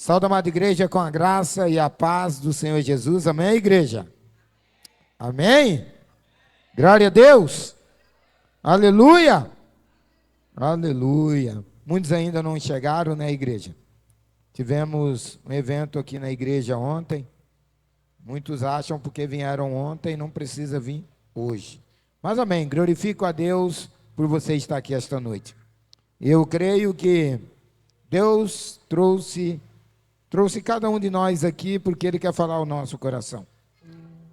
Saúde, amada igreja, com a graça e a paz do Senhor Jesus. Amém, igreja? Amém? Glória a Deus. Aleluia. Aleluia. Muitos ainda não chegaram, né, igreja? Tivemos um evento aqui na igreja ontem. Muitos acham porque vieram ontem, não precisa vir hoje. Mas amém, glorifico a Deus por você estar aqui esta noite. Eu creio que Deus trouxe cada um de nós aqui porque Ele quer falar ao nosso coração.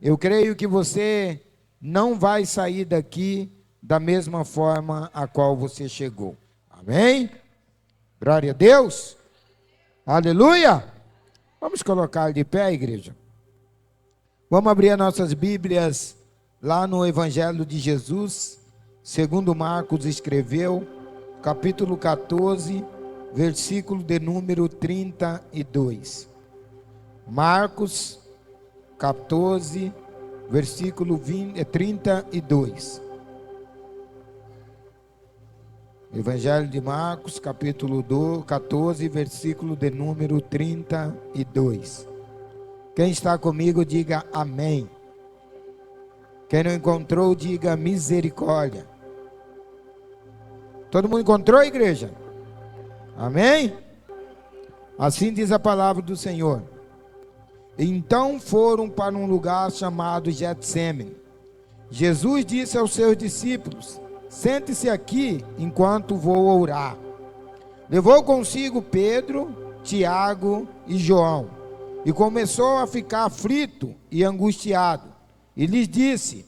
Eu creio que você não vai sair daqui da mesma forma a qual você chegou. Amém? Glória a Deus. Aleluia. Vamos colocar de pé, igreja. Vamos abrir as nossas Bíblias lá no Evangelho de Jesus, segundo Marcos escreveu, capítulo 14, versículo de número 32. Marcos 14, versículo 32. Evangelho de Marcos, capítulo 14, versículo de número 32. Quem está comigo, diga amém. Quem não encontrou, diga misericórdia. Todo mundo encontrou, igreja? Amém? Assim diz a palavra do Senhor. Então foram para um lugar chamado Getsêmani. Jesus disse aos seus discípulos: sente-se aqui enquanto vou orar. Levou consigo Pedro, Tiago e João, e começou a ficar aflito e angustiado. E lhes disse: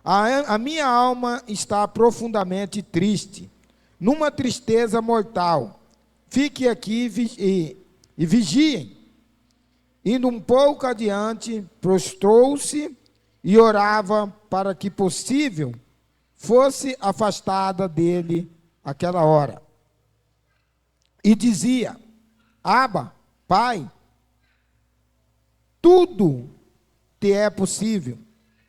a minha alma está profundamente triste, numa tristeza mortal. Fique aqui e vigiem. Indo um pouco adiante, prostrou-se e orava para que possível fosse afastada dele aquela hora. E dizia: Abba, Pai, tudo te é possível.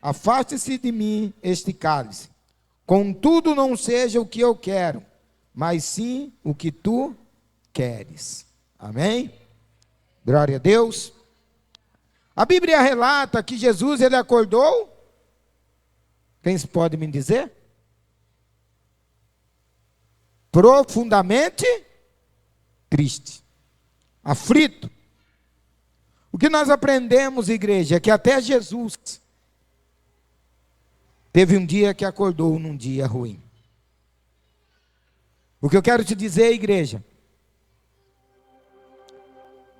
Afaste-se de mim este cálice. Contudo, não seja o que eu quero, mas sim o que tu queres. Amém? Glória a Deus. A Bíblia relata que Jesus, ele acordou. Quem pode me dizer? Profundamente triste, aflito. O que nós aprendemos, igreja, é que até Jesus teve um dia que acordou num dia ruim. O que eu quero te dizer, igreja,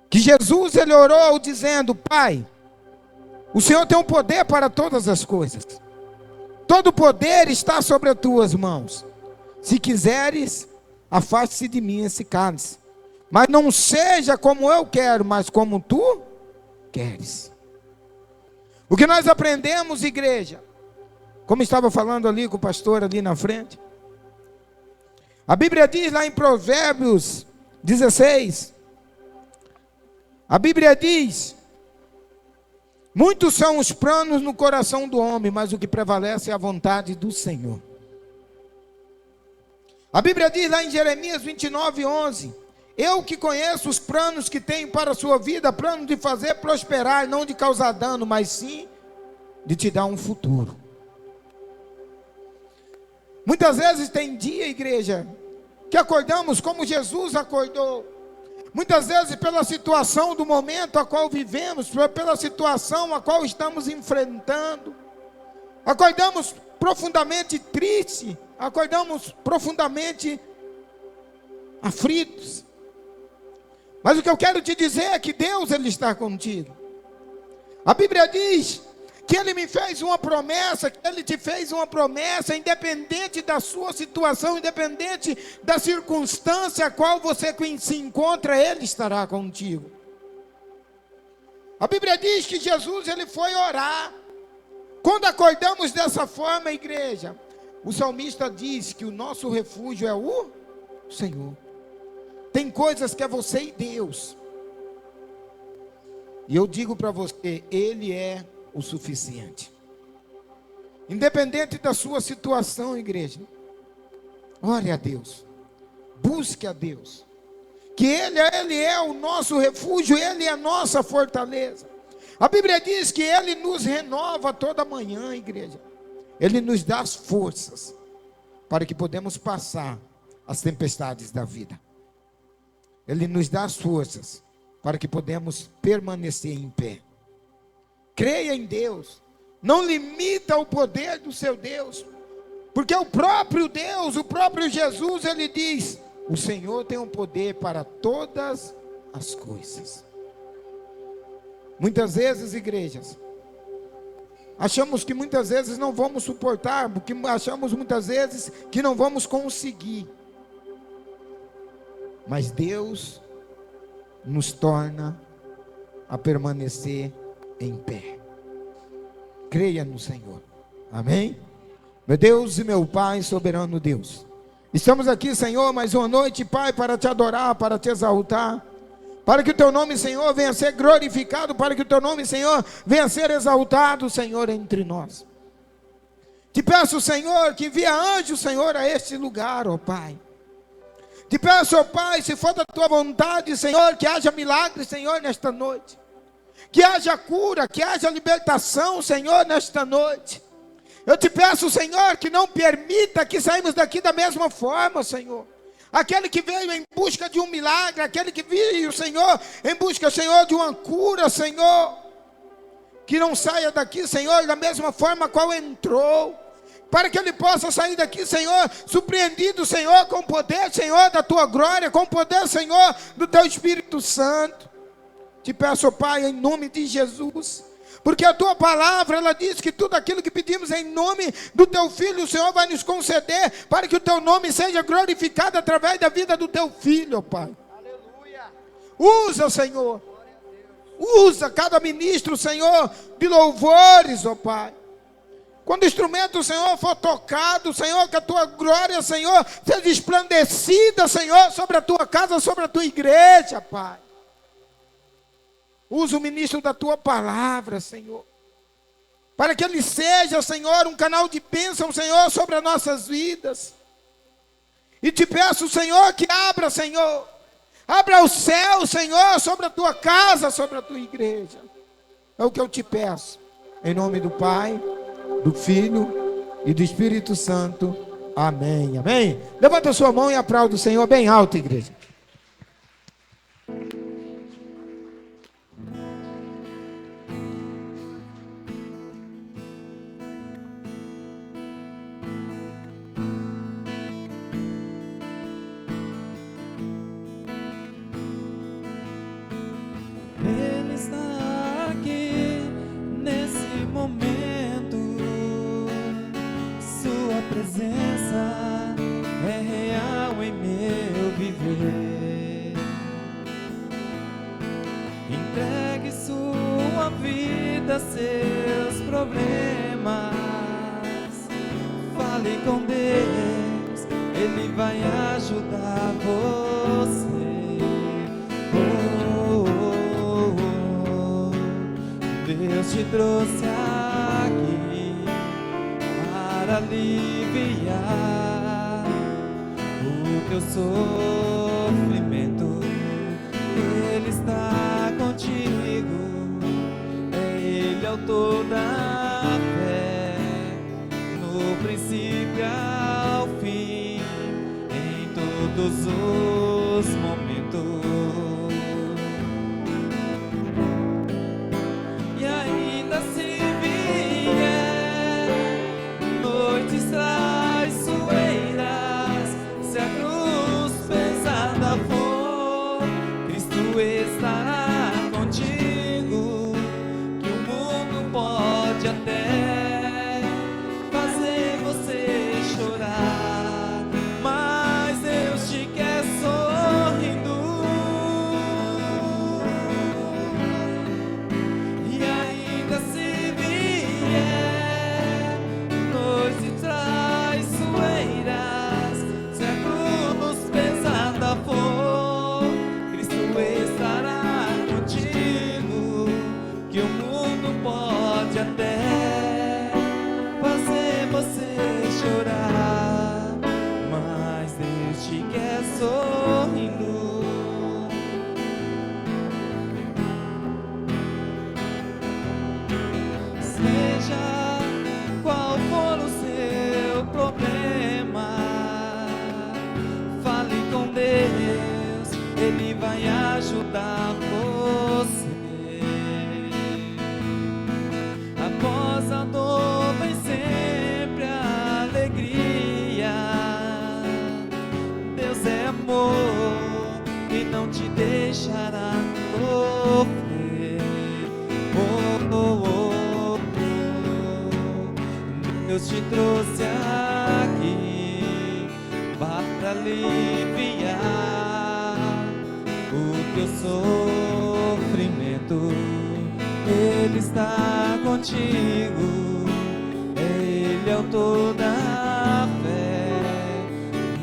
que Jesus, ele orou dizendo: Pai, o Senhor tem um poder para todas as coisas. Todo o poder está sobre as tuas mãos. Se quiseres, afaste-se de mim esse cálice. Mas não seja como eu quero, mas como tu queres. O que nós aprendemos, igreja, como estava falando ali com o pastor ali na frente, a Bíblia diz lá em Provérbios 16, a Bíblia diz: muitos são os planos no coração do homem, mas o que prevalece é a vontade do Senhor. A Bíblia diz lá em Jeremias 29, 11: eu que conheço os planos que tenho para a sua vida, plano de fazer prosperar, não de causar dano, mas sim de te dar um futuro. Muitas vezes tem dia, igreja, que acordamos como Jesus acordou. Muitas vezes pela situação do momento a qual vivemos, pela situação a qual estamos enfrentando, acordamos profundamente tristes, acordamos profundamente aflitos. Mas o que eu quero te dizer é que Deus, ele está contigo. A Bíblia diz que Ele me fez uma promessa, que Ele te fez uma promessa, independente da sua situação, independente da circunstância a qual você se encontra, Ele estará contigo. A Bíblia diz que Jesus, ele foi orar. Quando acordamos dessa forma, igreja, o salmista diz que o nosso refúgio é o Senhor. Tem coisas que é você e Deus. E eu digo para você, Ele é o suficiente. Independente da sua situação, igreja, ore a Deus, busque a Deus, que Ele é o nosso refúgio, Ele é a nossa fortaleza. A Bíblia diz que Ele nos renova toda manhã, igreja. Ele nos dá as forças para que podemos passar as tempestades da vida. Ele nos dá as forças para que podemos permanecer em pé. Creia em Deus. Não limita o poder do seu Deus. Porque o próprio Deus, o próprio Jesus, Ele diz: o Senhor tem um poder para todas as coisas. Muitas vezes, igrejas, achamos que muitas vezes não vamos suportar, porque achamos muitas vezes que não vamos conseguir. Mas Deus nos torna a permanecer em pé. Creia no Senhor. Amém? Meu Deus e meu Pai, soberano Deus, estamos aqui, Senhor, mais uma noite, Pai, para te adorar, para te exaltar, para que o teu nome, Senhor, venha a ser glorificado, para que o teu nome, Senhor, venha a ser exaltado, Senhor, entre nós. Te peço, Senhor, que envia anjos, Senhor, a este lugar, ó Pai. Te peço, ó Pai, se for da tua vontade, Senhor, que haja milagre, Senhor, nesta noite. Que haja cura, que haja libertação, Senhor, nesta noite. Eu te peço, Senhor, que não permita que saímos daqui da mesma forma, Senhor. Aquele que veio em busca de um milagre, aquele que veio, Senhor, em busca, Senhor, de uma cura, Senhor, que não saia daqui, Senhor, da mesma forma qual entrou, para que ele possa sair daqui, Senhor, surpreendido, Senhor, com o poder, Senhor, da tua glória, com o poder, Senhor, do teu Espírito Santo. Te peço, Pai, em nome de Jesus, porque a tua palavra, ela diz que tudo aquilo que pedimos em nome do teu Filho, o Senhor vai nos conceder, para que o teu nome seja glorificado através da vida do teu Filho, ó Pai. Aleluia. Usa, Senhor, usa cada ministro, Senhor, de louvores, ó Pai. Quando o instrumento, Senhor, for tocado, Senhor, que a tua glória, Senhor, seja esplandecida, Senhor, sobre a tua casa, sobre a tua igreja, Pai. Usa o ministro da tua palavra, Senhor, para que ele seja, Senhor, um canal de bênção, Senhor, sobre as nossas vidas. E te peço, Senhor, que abra, Senhor, abra o céu, Senhor, sobre a tua casa, sobre a tua igreja. É o que eu te peço, em nome do Pai, do Filho e do Espírito Santo. Amém, amém. Levanta a sua mão e aplauda o Senhor bem alto, igreja. Ele está aqui nesse momento. Sua presença é real em meu viver. Entregue sua vida, seus problemas. Fale com Deus, Ele vai ajudar você. Deus te trouxe aqui para aliviar o teu sofrimento. Ele está contigo, é Ele autor da fé, no princípio ao fim, em todos os momentos. Estará contigo, que o mundo pode até fazer você chorar, mas Deus te quer sorrir. ajudar você. Após a dor vem sempre a alegria. Deus é amor e não te deixará sofrer. Oh, oh, oh, oh. Deus te trouxe aqui para aliviar o teu sofrimento. Ele está contigo, Ele é o autor da fé,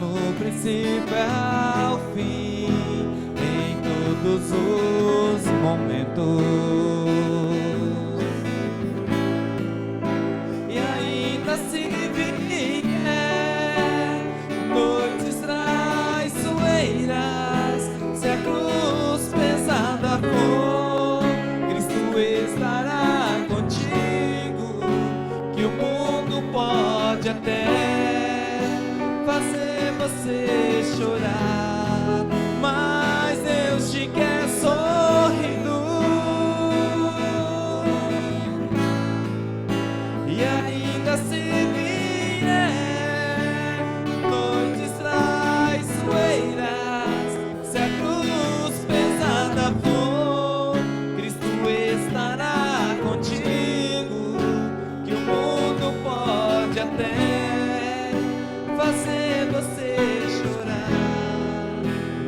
no princípio ao fim, em todos os momentos. E ainda se vier noites traiçoeiras, se a cruz pesada for, Cristo estará contigo, que o mundo pode até fazer você chorar, mas Deus te quer sorrindo. E ainda se vier noites traiçoeiras, se a cruz pesada for, Cristo estará contigo, que o mundo pode até fazer você chorar,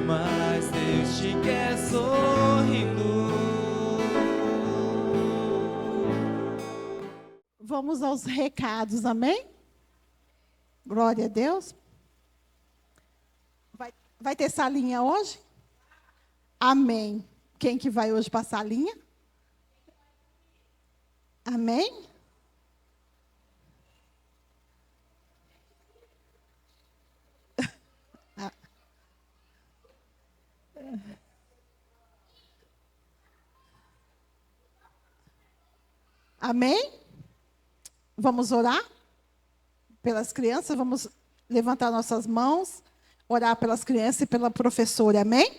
mas Deus te quer sorrindo. Vamos aos recados, amém? Glória a Deus. Vai ter salinha hoje? Amém. Quem que vai hoje para a salinha? Amém? Amém? Vamos orar pelas crianças, vamos levantar nossas mãos, orar pelas crianças e pela professora, amém?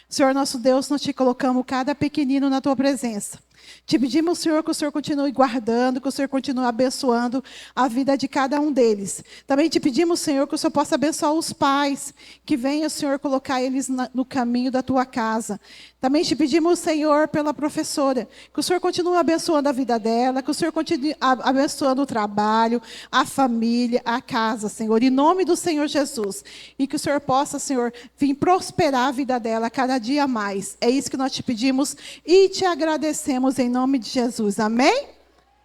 Senhor nosso Deus, nós te colocamos cada pequenino na tua presença. Te pedimos, Senhor, que o Senhor continue guardando, que o Senhor continue abençoando a vida de cada um deles. Também te pedimos, Senhor, que o Senhor possa abençoar os pais, que venha, Senhor, colocar eles no caminho da tua casa. Também te pedimos, Senhor, pela professora, que o Senhor continue abençoando a vida dela, que o Senhor continue abençoando o trabalho, a família, a casa, Senhor, em nome do Senhor Jesus. E que o Senhor possa, Senhor, vir prosperar a vida dela cada dia mais. É isso que nós te pedimos e te agradecemos em nome de Jesus. Amém?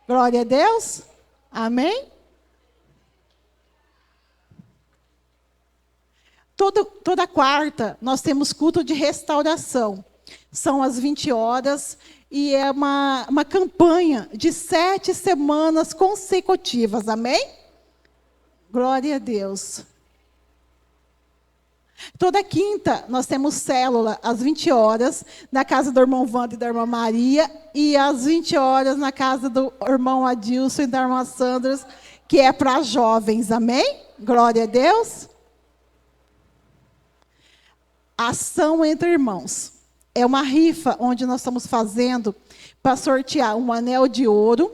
Glória a Deus. Amém? Toda quarta nós temos culto de restauração. São às 20 horas e é uma campanha de 7 semanas consecutivas. Amém? Glória a Deus. Toda quinta nós temos célula às 20 horas na casa do irmão Wanda e da irmã Maria e às 20 horas na casa do irmão Adilson e da irmã Sandra, que é para jovens. Amém? Glória a Deus. Ação entre irmãos. É uma rifa onde nós estamos fazendo para sortear um anel de ouro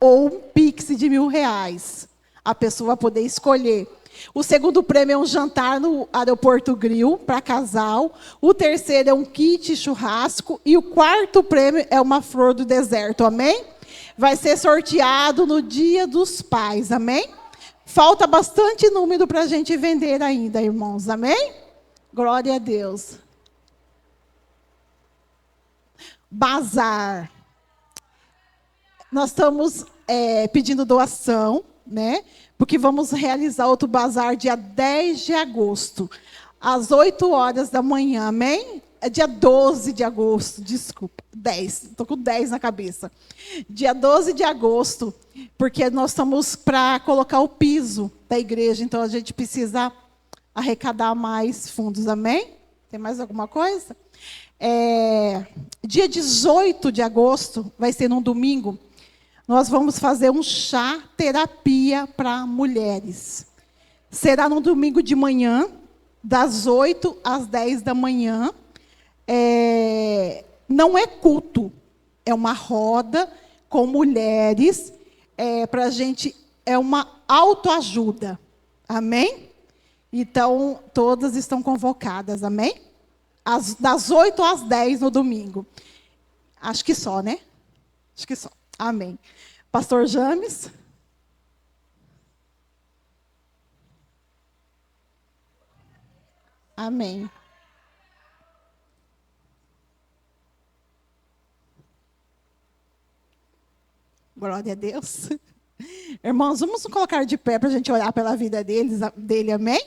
ou um Pix de R$1.000. A pessoa vai poder escolher. O segundo prêmio é um jantar no Aeroporto Grill para casal. O terceiro é um kit churrasco. E o quarto prêmio é uma flor do deserto. Amém? Vai ser sorteado no Dia dos Pais. Amém? Falta bastante número para a gente vender ainda, irmãos. Amém? Glória a Deus. Bazar. Nós estamos pedindo doação, né? Porque vamos realizar outro bazar dia 10 de agosto, às 8 horas da manhã, amém? É dia 12 de agosto, desculpa, 10, estou com 10 na cabeça. Dia 12 de agosto, porque nós estamos para colocar o piso da igreja, então a gente precisa arrecadar mais fundos, amém? Tem mais alguma coisa? Dia 18 de agosto, vai ser num domingo, nós vamos fazer um chá terapia para mulheres. Será no domingo de manhã, das 8 às 10 da manhã. não é culto, é uma roda com mulheres, para a gente, é uma autoajuda, amém? Então, todas estão convocadas, amém? Das 8 às 10 no domingo. Acho que só, né? Acho que só, amém. Pastor James. Amém. Glória a Deus. Irmãos, vamos nos colocar de pé para a gente orar pela vida dele, amém?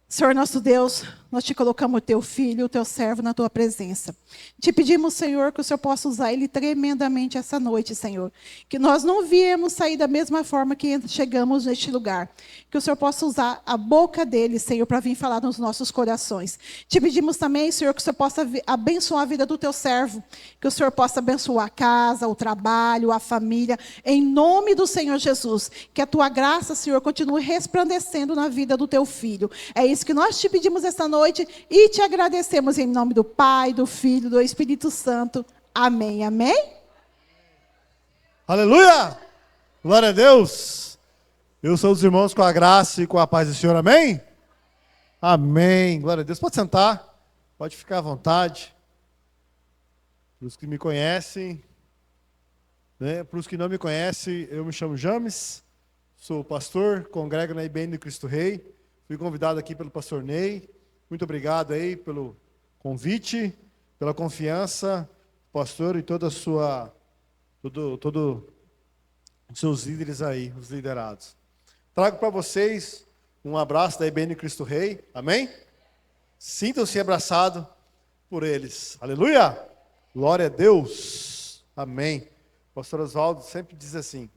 Senhor nosso Deus, nós te colocamos o teu filho, o teu servo na tua presença. Te pedimos, Senhor, que o Senhor possa usar ele tremendamente essa noite, Senhor. Que nós não viemos sair da mesma forma que chegamos neste lugar. Que o Senhor possa usar a boca dele, Senhor, para vir falar nos nossos corações. Te pedimos também, Senhor, que o Senhor possa abençoar a vida do teu servo. Que o Senhor possa abençoar a casa, o trabalho, a família. Em nome do Senhor Jesus. Que a tua graça, Senhor, continue resplandecendo na vida do teu filho. É isso que nós te pedimos esta noite e te agradecemos em nome do Pai, do Filho, do Espírito Santo. Amém, amém? Aleluia! Glória a Deus! Eu sou os irmãos com a graça e com a paz do Senhor, amém? Amém, glória a Deus. Pode sentar, pode ficar à vontade. Para os que me conhecem, né? Para os que não me conhecem, eu me chamo James, sou pastor, congrego na IBN do Cristo Rei. Fui convidado aqui pelo pastor Ney. Muito obrigado aí pelo convite, pela confiança, pastor, e toda a sua, todos os seus líderes aí, os liderados. Trago para vocês um abraço da IBN Cristo Rei, amém? Sintam-se abraçados por eles, aleluia! Glória a Deus, amém. O pastor Oswaldo sempre diz assim,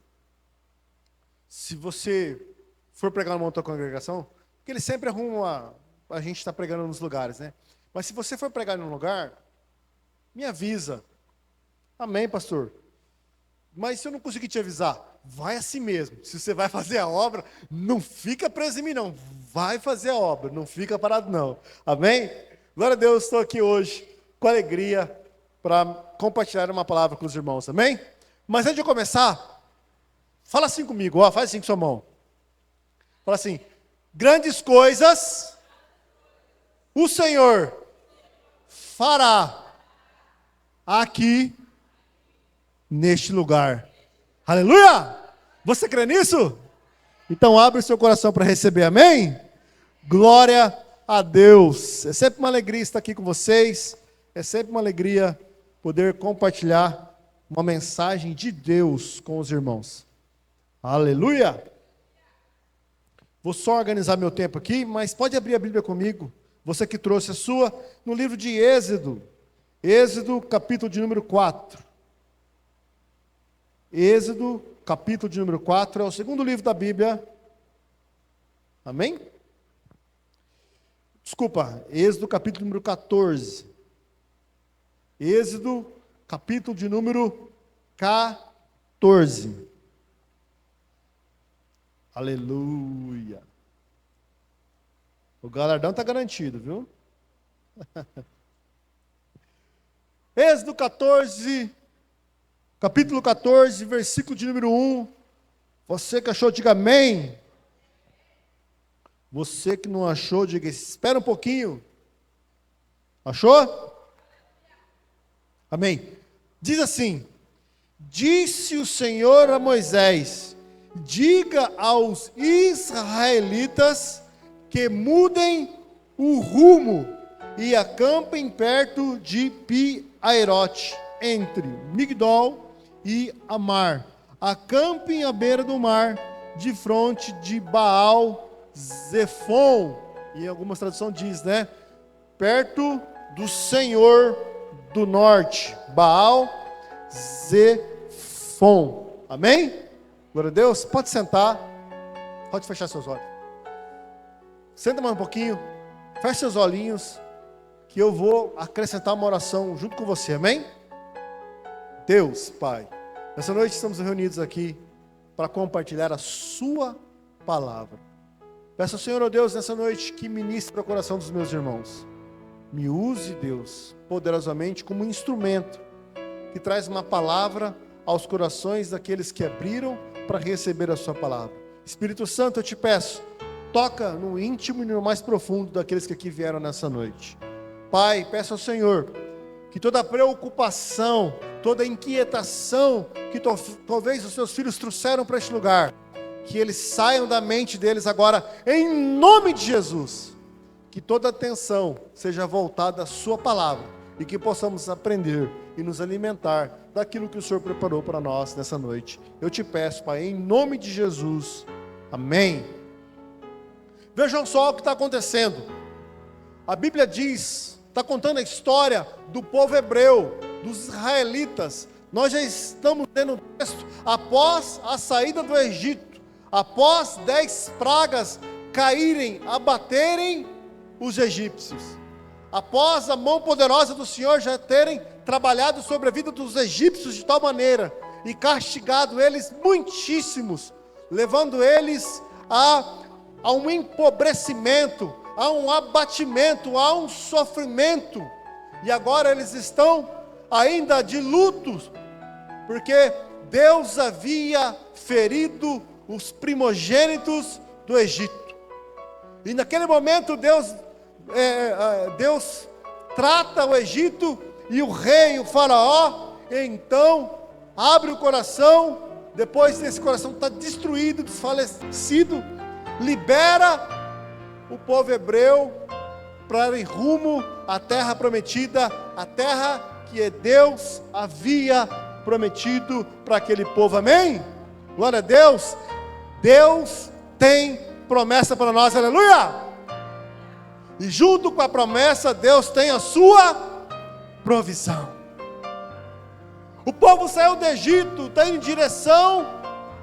se você for pregar numa outra congregação, porque ele sempre arruma a gente está pregando nos lugares, né? Mas se você for pregar num lugar, me avisa. Amém, pastor? Mas se eu não conseguir te avisar, vai assim mesmo. Se você vai fazer a obra, não fica preso em mim, não. Vai fazer a obra, não fica parado, não. Amém? Glória a Deus, estou aqui hoje com alegria para compartilhar uma palavra com os irmãos, amém? Mas antes de eu começar, fala assim comigo, ó, faz assim com sua mão. Fala assim, grandes coisas o Senhor fará aqui neste lugar. Aleluia! Você crê nisso? Então abre o seu coração para receber, amém? Glória a Deus. É sempre uma alegria estar aqui com vocês. É sempre uma alegria poder compartilhar uma mensagem de Deus com os irmãos. Aleluia! Vou só organizar meu tempo aqui, mas pode abrir a Bíblia comigo. Você que trouxe a sua, no livro de Êxodo. Êxodo, capítulo de número 4. Êxodo, capítulo de número 4, é o segundo livro da Bíblia. Amém? Desculpa, Êxodo, capítulo número 14. Êxodo, capítulo de número 14. Aleluia. O galardão está garantido, viu? Êxodo 14, capítulo 14, versículo de número 1. Você que achou, diga amém. Você que não achou, diga, espera um pouquinho. Achou? Amém. Diz assim, disse o Senhor a Moisés, diga aos israelitas que mudem o rumo e acampem perto de Pi-Hahirote, entre Migdol e Amar. Acampem à beira do mar, de fronte de Baal-Zefon. E em algumas traduções diz, né? Perto do Senhor do Norte, Baal-Zefon. Amém? Glória a Deus. Pode sentar. Pode fechar seus olhos. Senta mais um pouquinho. Feche seus olhinhos. Que eu vou acrescentar uma oração junto com você. Amém? Deus, Pai. Nessa noite estamos reunidos aqui para compartilhar a sua palavra. Peço ao Senhor, ó Deus, nessa noite que ministre para o coração dos meus irmãos. Me use, Deus, poderosamente como um instrumento que traz uma palavra aos corações daqueles que abriram para receber a sua palavra. Espírito Santo, eu te peço, toca no íntimo e no mais profundo daqueles que aqui vieram nessa noite. Pai, peço ao Senhor que toda preocupação, toda inquietação que talvez os seus filhos trouxeram para este lugar, que eles saiam da mente deles agora, em nome de Jesus. Que toda atenção seja voltada à sua palavra e que possamos aprender e nos alimentar daquilo que o Senhor preparou para nós nessa noite. Eu te peço, Pai, em nome de Jesus. Amém. Vejam só o que está acontecendo. A Bíblia diz, está contando a história do povo hebreu, dos israelitas. Nós já estamos lendo o texto após a saída do Egito, após 10 pragas caírem, abaterem os egípcios, após a mão poderosa do Senhor já terem trabalhado sobre a vida dos egípcios de tal maneira e castigado eles muitíssimos, levando eles a um empobrecimento, a um abatimento, a um sofrimento, e agora eles estão ainda de luto, porque Deus havia ferido os primogênitos do Egito, e naquele momento Deus trata o Egito, e o rei, o faraó, então abre o coração, depois desse coração estar destruído, desfalecido, libera o povo hebreu para ir rumo à terra prometida, a terra que Deus havia prometido para aquele povo, amém? Glória a Deus. Deus tem promessa para nós, aleluia! E junto com a promessa, Deus tem a sua provisão. O povo saiu do Egito, está em direção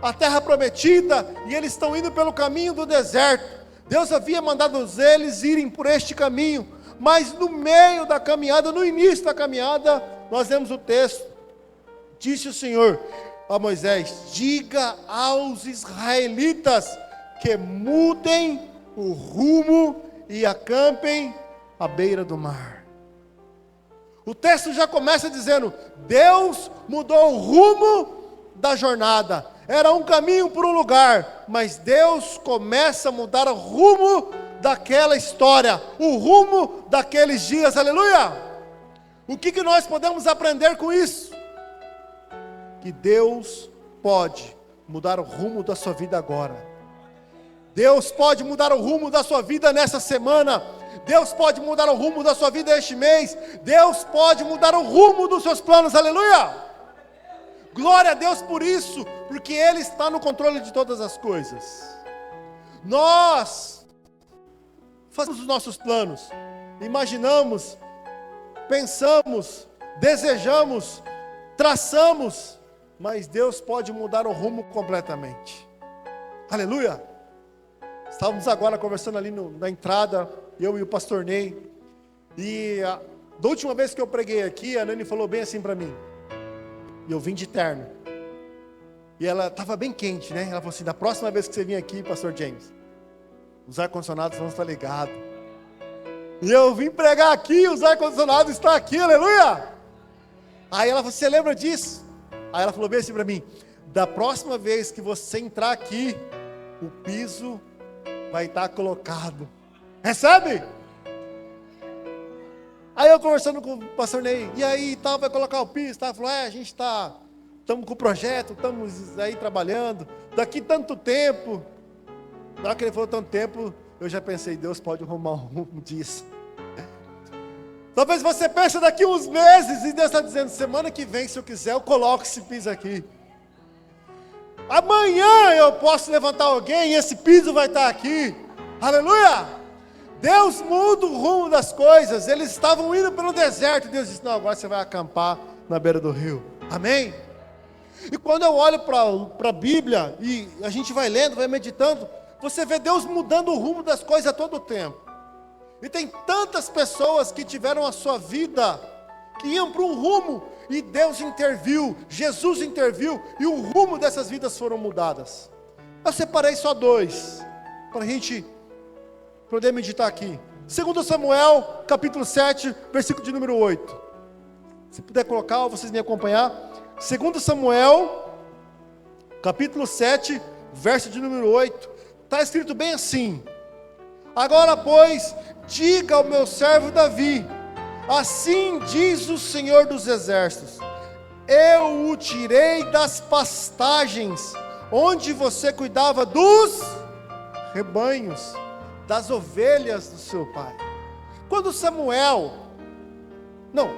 à terra prometida, e eles estão indo pelo caminho do deserto. Deus havia mandado eles irem por este caminho, mas no meio da caminhada, no início da caminhada, nós vemos o texto, disse o Senhor a Moisés: diga aos israelitas que mudem o rumo e acampem à beira do mar. O texto já começa dizendo: Deus mudou o rumo da jornada. Era um caminho para um lugar, mas Deus começa a mudar o rumo daquela história, o rumo daqueles dias, aleluia! O que nós podemos aprender com isso? Que Deus pode mudar o rumo da sua vida agora. Deus pode mudar o rumo da sua vida nessa semana. Deus pode mudar o rumo da sua vida este mês. Deus pode mudar o rumo dos seus planos, aleluia! Glória a Deus por isso, porque Ele está no controle de todas as coisas. Nós fazemos os nossos planos, imaginamos, pensamos, desejamos, traçamos, mas Deus pode mudar o rumo completamente. Aleluia! Estávamos agora conversando ali na entrada, eu e o pastor Ney, e da última vez que eu preguei aqui, a Nani falou bem assim para mim, e eu vim de terno, e ela estava bem quente, né? Ela falou assim: da próxima vez que você vir aqui, pastor James, os ar-condicionados vão estar ligados. E eu vim pregar aqui, os ar-condicionados estão aqui, aleluia! Aí ela falou: você lembra disso? Aí ela falou bem assim para mim: da próxima vez que você entrar aqui, o piso vai estar colocado. Recebe? Aí eu conversando com o pastor Ney, e aí tal, vai colocar o piso, tá? Falou: a gente estamos com o projeto, estamos aí trabalhando, daqui tanto tempo. Na hora que ele falou tanto tempo, eu já pensei: Deus pode arrumar um rumo disso. Talvez você pense daqui uns meses, e Deus está dizendo: semana que vem, se eu quiser, eu coloco esse piso aqui. Amanhã eu posso levantar alguém e esse piso vai estar aqui. Aleluia! Deus muda o rumo das coisas. Eles estavam indo pelo deserto, Deus disse: não, agora você vai acampar na beira do rio. Amém? E quando eu olho para a Bíblia, e a gente vai lendo, vai meditando, você vê Deus mudando o rumo das coisas a todo tempo. E tem tantas pessoas que tiveram a sua vida, que iam para um rumo, e Deus interviu, Jesus interviu, e o rumo dessas vidas foram mudadas. Eu separei só 2, para a gente poder meditar aqui. 2 Samuel, capítulo 7, versículo de número 8. Se puder colocar, vocês me acompanhar. 2 Samuel, capítulo 7, verso de número 8. Está escrito bem assim: agora, pois, diga ao meu servo Davi, assim diz o Senhor dos Exércitos, eu o tirei das pastagens, onde você cuidava dos rebanhos, das ovelhas do seu pai. Quando Samuel, não,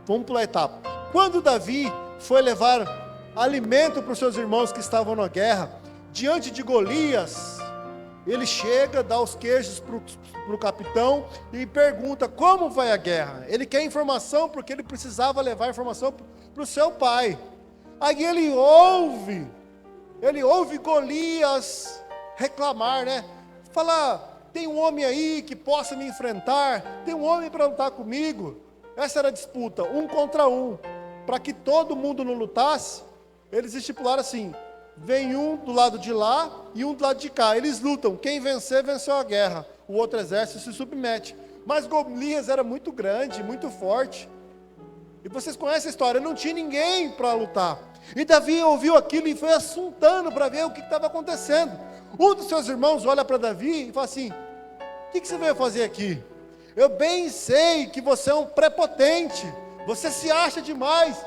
vamos pular a etapa. Quando Davi foi levar alimento para os seus irmãos que estavam na guerra, diante de Golias, ele chega, dá os queijos para o capitão e pergunta como vai a guerra. Ele quer informação porque ele precisava levar informação para o seu pai. Aí ele ouve Golias reclamar, né? Falar, tem um homem aí que possa me enfrentar, tem um homem para lutar comigo. Essa era a disputa, 1 contra 1. Para que todo mundo não lutasse, eles estipularam assim: vem um do lado de lá e um do lado de cá. Eles lutam, quem vencer, venceu a guerra. O outro exército se submete. Mas Golias era muito grande, muito forte. E vocês conhecem a história, não tinha ninguém para lutar. E Davi ouviu aquilo e foi assuntando para ver o que estava acontecendo. Um dos seus irmãos olha para Davi e fala assim: o que você veio fazer aqui? Eu bem sei que você é um prepotente, você se acha demais.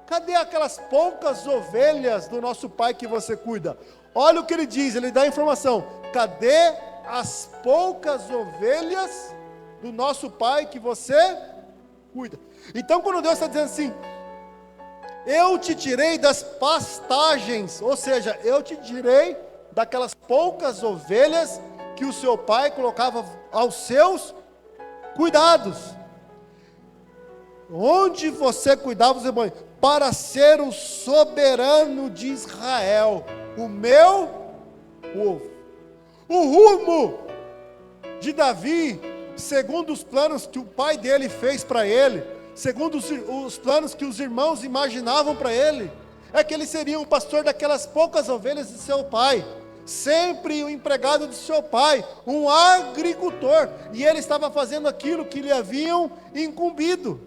Cadê aquelas poucas ovelhas do nosso pai que você cuida? Olha o que ele diz, ele dá a informação: cadê as poucas ovelhas do nosso pai que você cuida? Então, quando Deus está dizendo assim, eu te tirei das pastagens, ou seja, eu te tirei daquelas poucas ovelhas que o seu pai colocava aos seus cuidados, onde você cuidava dos rebanhos, para ser o soberano de Israel, o meu povo. O rumo de Davi, segundo os planos que o pai dele fez para ele, segundo os planos que os irmãos imaginavam para ele, é que ele seria um pastor daquelas poucas ovelhas de seu pai, sempre o empregado de seu pai, um agricultor, e ele estava fazendo aquilo que lhe haviam incumbido,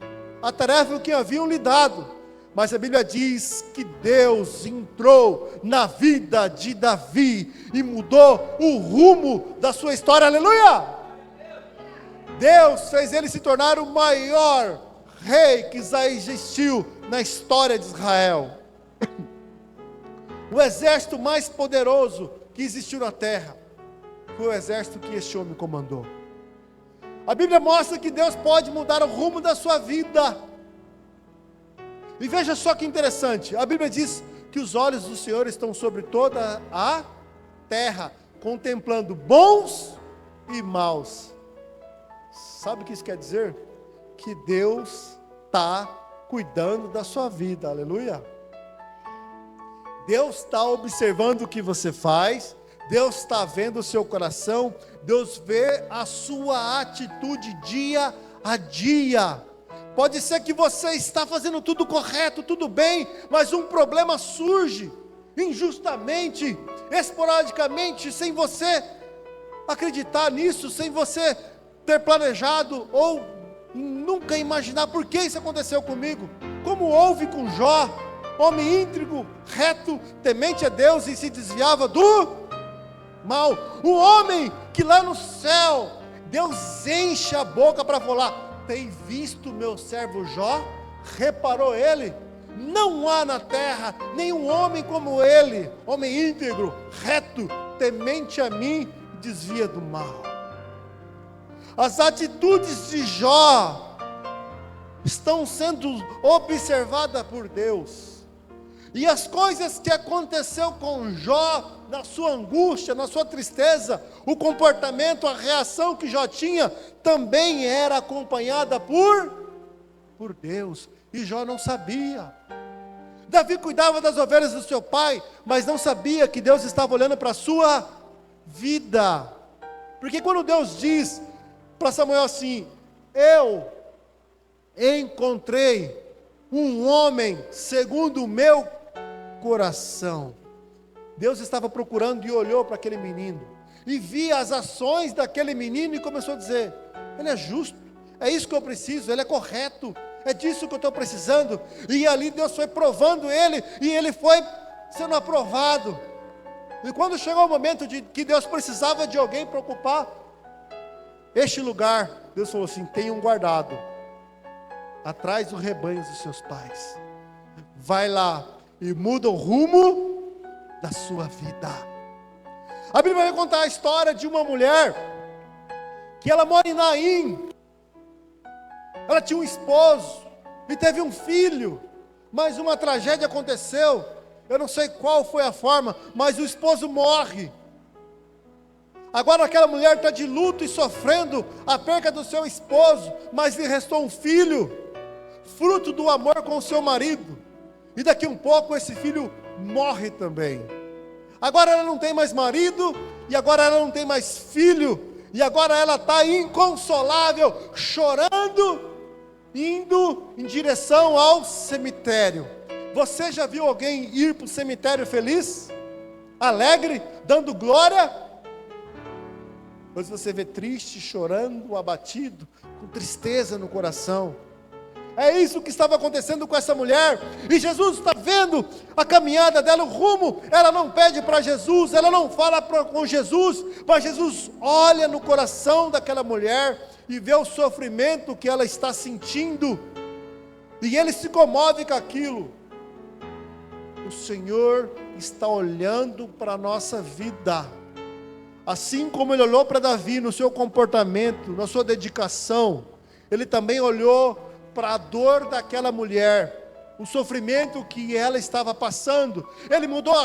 a tarefa que haviam lhe dado. Mas a Bíblia diz que Deus entrou na vida de Davi e mudou o rumo da sua história, aleluia! Deus fez ele se tornar o maior rei que já existiu na história de Israel. O exército mais poderoso que existiu na terra foi o exército que este homem comandou. A Bíblia mostra que Deus pode mudar o rumo da sua vida. E veja só que interessante, a Bíblia diz que os olhos do Senhor estão sobre toda a terra, contemplando bons e maus. Sabe o que isso quer dizer? Que Deus está cuidando da sua vida, aleluia. Deus está observando o que você faz, Deus está vendo o seu coração, Deus vê a sua atitude dia a dia. Pode ser que você está fazendo tudo correto, tudo bem, mas um problema surge, injustamente, esporadicamente, sem você acreditar nisso, sem você ter planejado, ou nunca imaginar por que isso aconteceu comigo, como houve com Jó, homem íntegro, reto, temente a Deus e se desviava do mal, um homem que lá no céu, Deus enche a boca para falar: tem visto meu servo Jó? Reparou ele? Não há na terra nenhum homem como ele, homem íntegro, reto, temente a mim, desvia do mal. As atitudes de Jó estão sendo observadas por Deus. E as coisas que aconteceu com Jó, na sua angústia, na sua tristeza, o comportamento, a reação que Jó tinha, também era acompanhada por Deus. E Jó não sabia. Davi cuidava das ovelhas do seu pai, mas não sabia que Deus estava olhando para a sua vida. Porque quando Deus diz para Samuel assim: eu encontrei um homem segundo o meu coração, Deus estava procurando e olhou para aquele menino, e via as ações daquele menino e começou a dizer: ele é justo, é isso que eu preciso, ele é correto, é disso que eu estou precisando. E ali Deus foi provando ele, e ele foi sendo aprovado. E quando chegou o momento de que Deus precisava de alguém para ocupar este lugar, Deus falou assim: tenha um guardado atrás do rebanho dos seus pais, vai lá e muda o rumo da sua vida. A Bíblia vai contar a história de uma mulher que ela mora em Naim. Ela tinha um esposo e teve um filho, mas uma tragédia aconteceu. Eu não sei qual foi a forma, mas o esposo morre. Agora aquela mulher está de luto e sofrendo a perca do seu esposo, mas lhe restou um filho, fruto do amor com o seu marido. E daqui um pouco esse filho morre também. Agora ela não tem mais marido, e agora ela não tem mais filho, e agora ela está inconsolável, chorando, indo em direção ao cemitério. Você já viu alguém ir para o cemitério feliz? Alegre? Dando glória? Mas você vê triste, chorando, abatido, com tristeza no coração. É isso que estava acontecendo com essa mulher. E Jesus está vendo a caminhada dela, o rumo. Ela não pede para Jesus, ela não fala com Jesus, mas Jesus olha no coração daquela mulher e vê o sofrimento que ela está sentindo, e ele se comove com aquilo. O Senhor está olhando para a nossa vida, assim como Ele olhou para Davi no seu comportamento, na sua dedicação. Ele também olhou para a dor daquela mulher, o sofrimento que ela estava passando. Ele mudou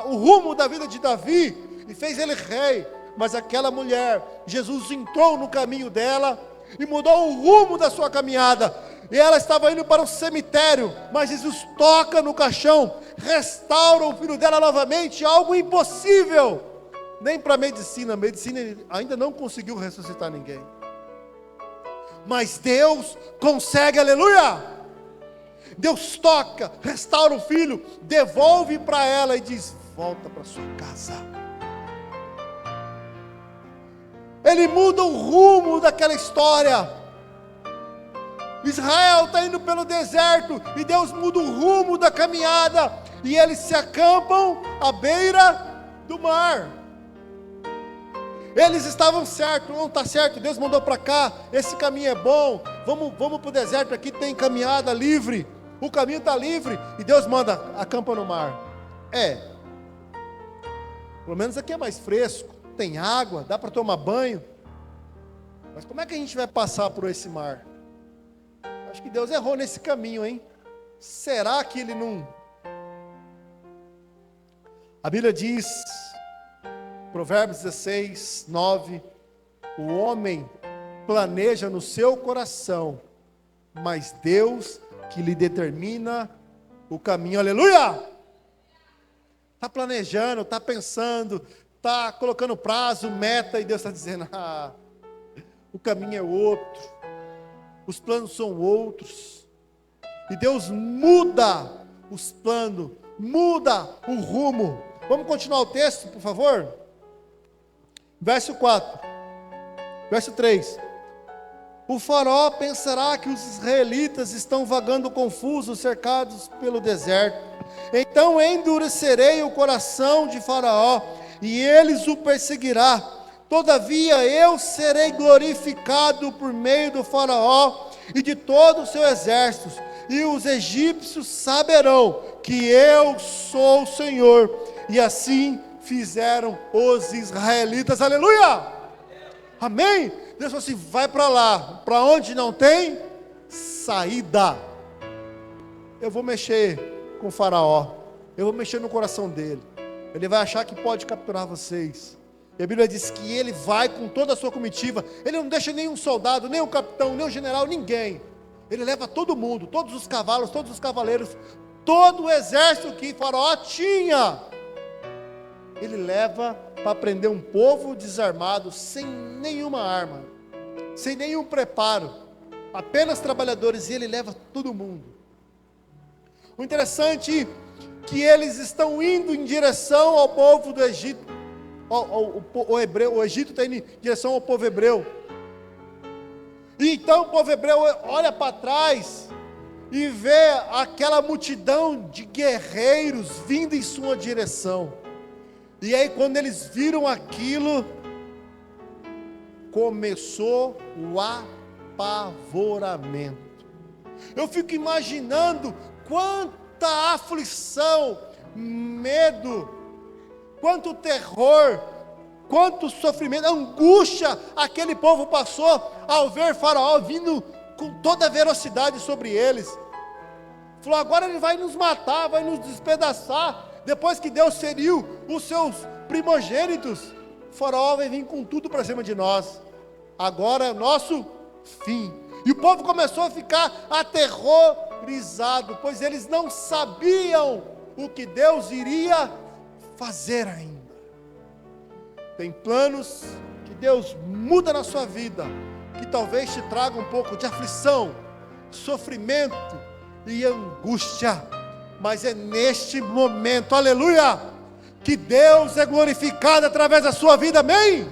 o rumo da vida de Davi e fez ele rei. Mas aquela mulher, Jesus entrou no caminho dela e mudou o rumo da sua caminhada. E ela estava indo para o cemitério, mas Jesus toca no caixão, restaura o filho dela novamente, algo impossível, nem para a medicina ainda não conseguiu ressuscitar ninguém. Mas Deus consegue, aleluia! Deus toca, restaura o filho, devolve para ela e diz: volta para sua casa. Ele muda o rumo daquela história. Israel está indo pelo deserto, e Deus muda o rumo da caminhada, e eles se acampam à beira do mar. Eles estavam certos, não está certo, Deus mandou para cá, esse caminho é bom, vamos para o deserto, aqui tem caminhada livre, o caminho está livre, e Deus manda, acampa no mar. Pelo menos aqui é mais fresco, tem água, dá para tomar banho, mas como é que a gente vai passar por esse mar? Acho que Deus errou nesse caminho, hein? Será que Ele não... A Bíblia diz, Provérbios 16, 9, o homem planeja no seu coração, mas Deus que lhe determina o caminho, aleluia! Está planejando, está pensando, está colocando prazo, meta, e Deus está dizendo: o caminho é outro, os planos são outros, e Deus muda os planos, muda o rumo. Vamos continuar o texto, por favor? Verso 4, verso 3. O faraó pensará que os israelitas estão vagando confusos, cercados pelo deserto. Então endurecerei o coração de Faraó, e eles o perseguirá. Todavia eu serei glorificado por meio do Faraó e de todo o seu exército, e os egípcios saberão que eu sou o Senhor. E assim fizeram os israelitas, aleluia, amém. Deus falou assim: vai para lá, para onde não tem saída. Eu vou mexer com o Faraó, eu vou mexer no coração dele, ele vai achar que pode capturar vocês. E a Bíblia diz que ele vai com toda a sua comitiva, ele não deixa nenhum soldado, nem um capitão, nem um general, ninguém. Ele leva todo mundo, todos os cavalos, todos os cavaleiros, todo o exército que Faraó tinha. Ele leva para prender um povo desarmado, sem nenhuma arma, sem nenhum preparo, apenas trabalhadores, e ele leva todo mundo. O interessante que eles estão indo em direção ao povo do Egito. O Egito está indo em direção ao povo hebreu. E então o povo hebreu olha para trás e vê aquela multidão de guerreiros vindo em sua direção. E aí, quando eles viram aquilo, começou o apavoramento. Eu fico imaginando quanta aflição, medo, quanto terror, quanto sofrimento, angústia aquele povo passou ao ver Faraó vindo com toda a velocidade sobre eles. Falou: agora ele vai nos matar, vai nos despedaçar. Depois que Deus feriu os seus primogênitos, o Faraó vai vir com tudo para cima de nós. Agora é o nosso fim. E o povo começou a ficar aterrorizado, pois eles não sabiam o que Deus iria fazer ainda. Tem planos que Deus muda na sua vida, que talvez te traga um pouco de aflição, sofrimento e angústia, mas é neste momento, aleluia, que Deus é glorificado através da sua vida, amém?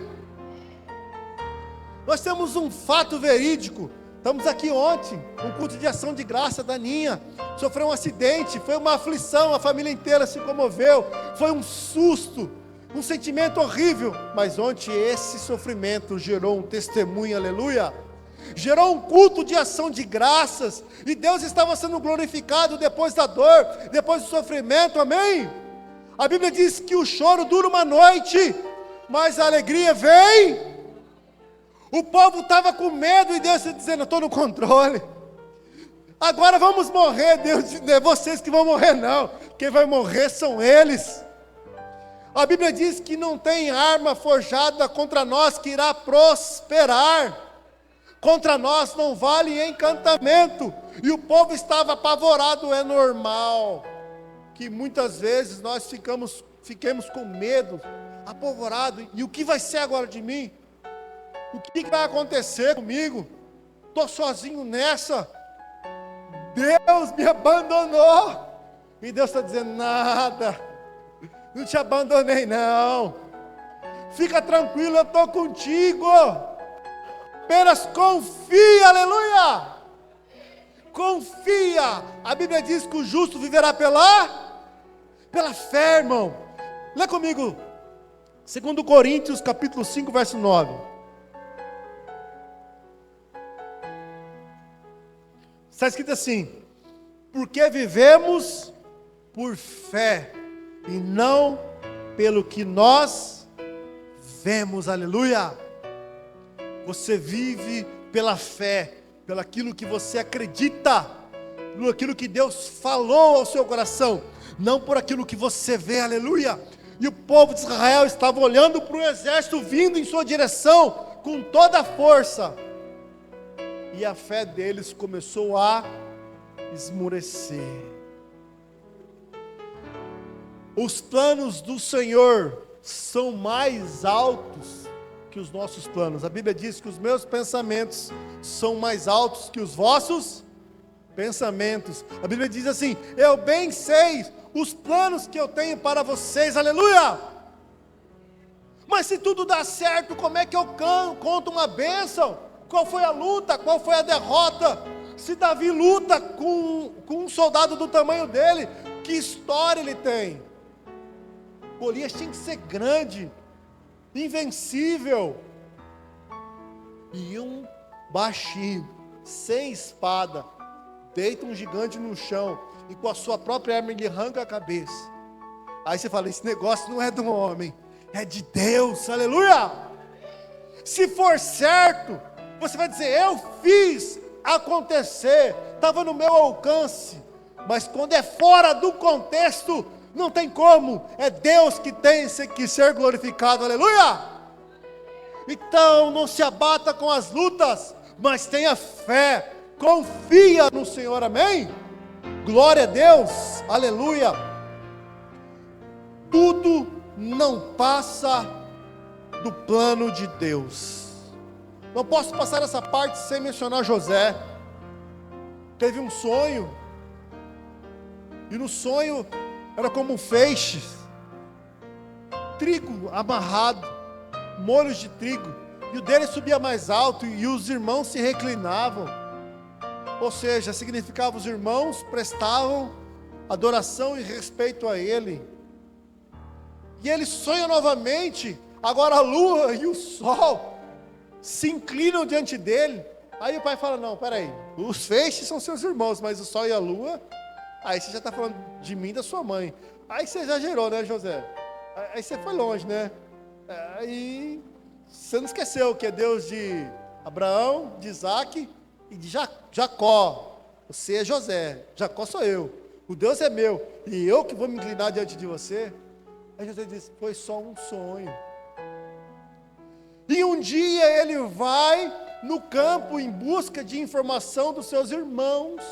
Nós temos um fato verídico. Estamos aqui ontem, um culto de ação de graça da Ninha, sofreu um acidente, foi uma aflição, a família inteira se comoveu, foi um susto, um sentimento horrível, mas ontem esse sofrimento gerou um testemunho, aleluia, gerou um culto de ação de graças, e Deus estava sendo glorificado depois da dor, depois do sofrimento, amém? A Bíblia diz que o choro dura uma noite, mas a alegria vem. O povo estava com medo e Deus está dizendo: eu estou no controle. Agora vamos morrer. Deus diz: não é vocês que vão morrer não, quem vai morrer são eles. A Bíblia diz que não tem arma forjada contra nós que irá prosperar. Contra nós não vale encantamento. E o povo estava apavorado. É normal que muitas vezes nós fiquemos com medo, apavorado. E o que vai ser agora de mim? O que vai acontecer comigo? Estou sozinho nessa. Deus me abandonou. E Deus está dizendo: nada, não te abandonei não. Fica tranquilo, eu estou contigo. Apenas confia, aleluia. Confia. A Bíblia diz que o justo viverá pela fé, irmão. Lê comigo 2 Coríntios capítulo 5, verso 9. Está escrito assim: porque vivemos por fé e não pelo que nós vemos, aleluia. Você vive pela fé, pelo aquilo que você acredita, pelo aquilo que Deus falou ao seu coração, não por aquilo que você vê, aleluia. E o povo de Israel estava olhando para o exército vindo em sua direção com toda a força. E a fé deles começou a esmorecer. Os planos do Senhor são mais altos que os nossos planos. A Bíblia diz que os meus pensamentos são mais altos que os vossos pensamentos. A Bíblia diz assim: eu bem sei os planos que eu tenho para vocês, aleluia. Mas se tudo dá certo, como é que eu conto uma bênção? Qual foi a luta? Qual foi a derrota? Se Davi luta com um soldado do tamanho dele, que história ele tem? Golias tinha que ser grande, invencível. E um baixinho, sem espada, deita um gigante no chão, e com a sua própria arma ele arranca a cabeça. Aí você fala: esse negócio não é de um homem, é de Deus, aleluia. Se for certo, você vai dizer: eu fiz acontecer, estava no meu alcance. Mas quando é fora do contexto, não tem como, é Deus que tem que ser glorificado, aleluia. Então não se abata com as lutas, mas tenha fé, confia no Senhor, amém? Glória a Deus, aleluia. Tudo não passa do plano de Deus. Não posso passar essa parte sem mencionar José. Teve um sonho, e no sonho era como feixes, trigo amarrado, molhos de trigo, e o dele subia mais alto, e os irmãos se reclinavam. Ou seja, significava os irmãos prestavam adoração e respeito a ele. E ele sonha novamente, agora a lua e o sol se inclinam diante dele. Aí o pai fala, não, peraí, os feixes são seus irmãos, mas o sol e a lua, aí você já está falando de mim e da sua mãe. Aí você exagerou, né, José? Aí você foi longe, né? Aí você não esqueceu que é Deus de Abraão, de Isaac e de Jacó. Você é José, Jacó sou eu, o Deus é meu, e eu que vou me inclinar diante de você. Aí José disse, foi só um sonho. E um dia ele vai no campo em busca de informação dos seus irmãos,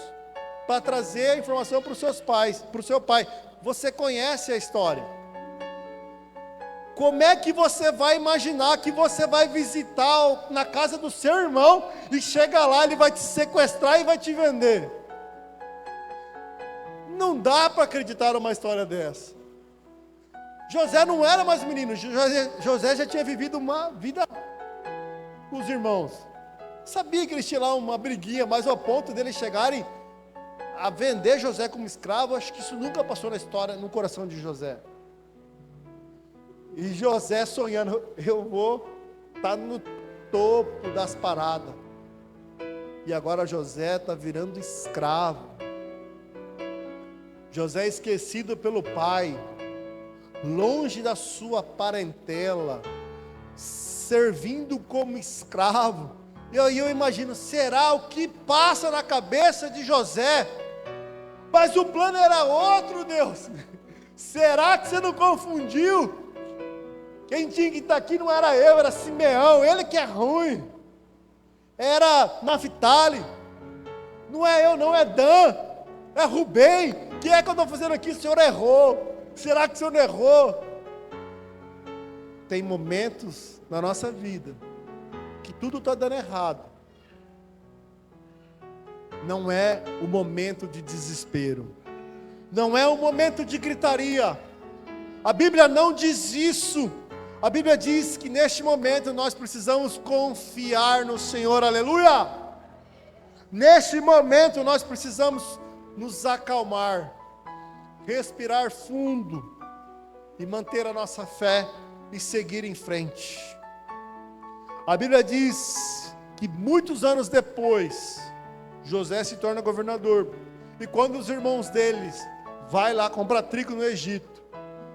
para trazer a informação para os seus pais, para o seu pai. Você conhece a história. Como é que você vai imaginar que você vai visitar na casa do seu irmão e chega lá, ele vai te sequestrar e vai te vender? Não dá para acreditar numa história dessa. José não era mais menino, José já tinha vivido uma vida com os irmãos. Sabia que eles tinham lá uma briguinha, mas ao ponto deles chegarem a vender José como escravo, acho que isso nunca passou na história, no coração de José. E José sonhando, eu vou estar no topo das paradas. E agora José está virando escravo. José é esquecido pelo pai, longe da sua parentela, servindo como escravo. E aí eu imagino, será o que passa na cabeça de José? Mas o plano era outro, Deus. Será que você não confundiu? Quem tinha que estar aqui não era eu, era Simeão, ele que é ruim. Era Naphtali. Não é eu, não é Dan, é Rubem. O que é que eu estou fazendo aqui? O senhor errou. Será que o senhor não errou? Tem momentos na nossa vida que tudo está dando errado. Não é o momento de desespero. Não é o momento de gritaria. A Bíblia não diz isso. A Bíblia diz que neste momento nós precisamos confiar no Senhor, aleluia! Neste momento nós precisamos nos acalmar, respirar fundo e manter a nossa fé e seguir em frente. A Bíblia diz que muitos anos depois, José se torna governador, e quando os irmãos deles vai lá comprar trigo no Egito,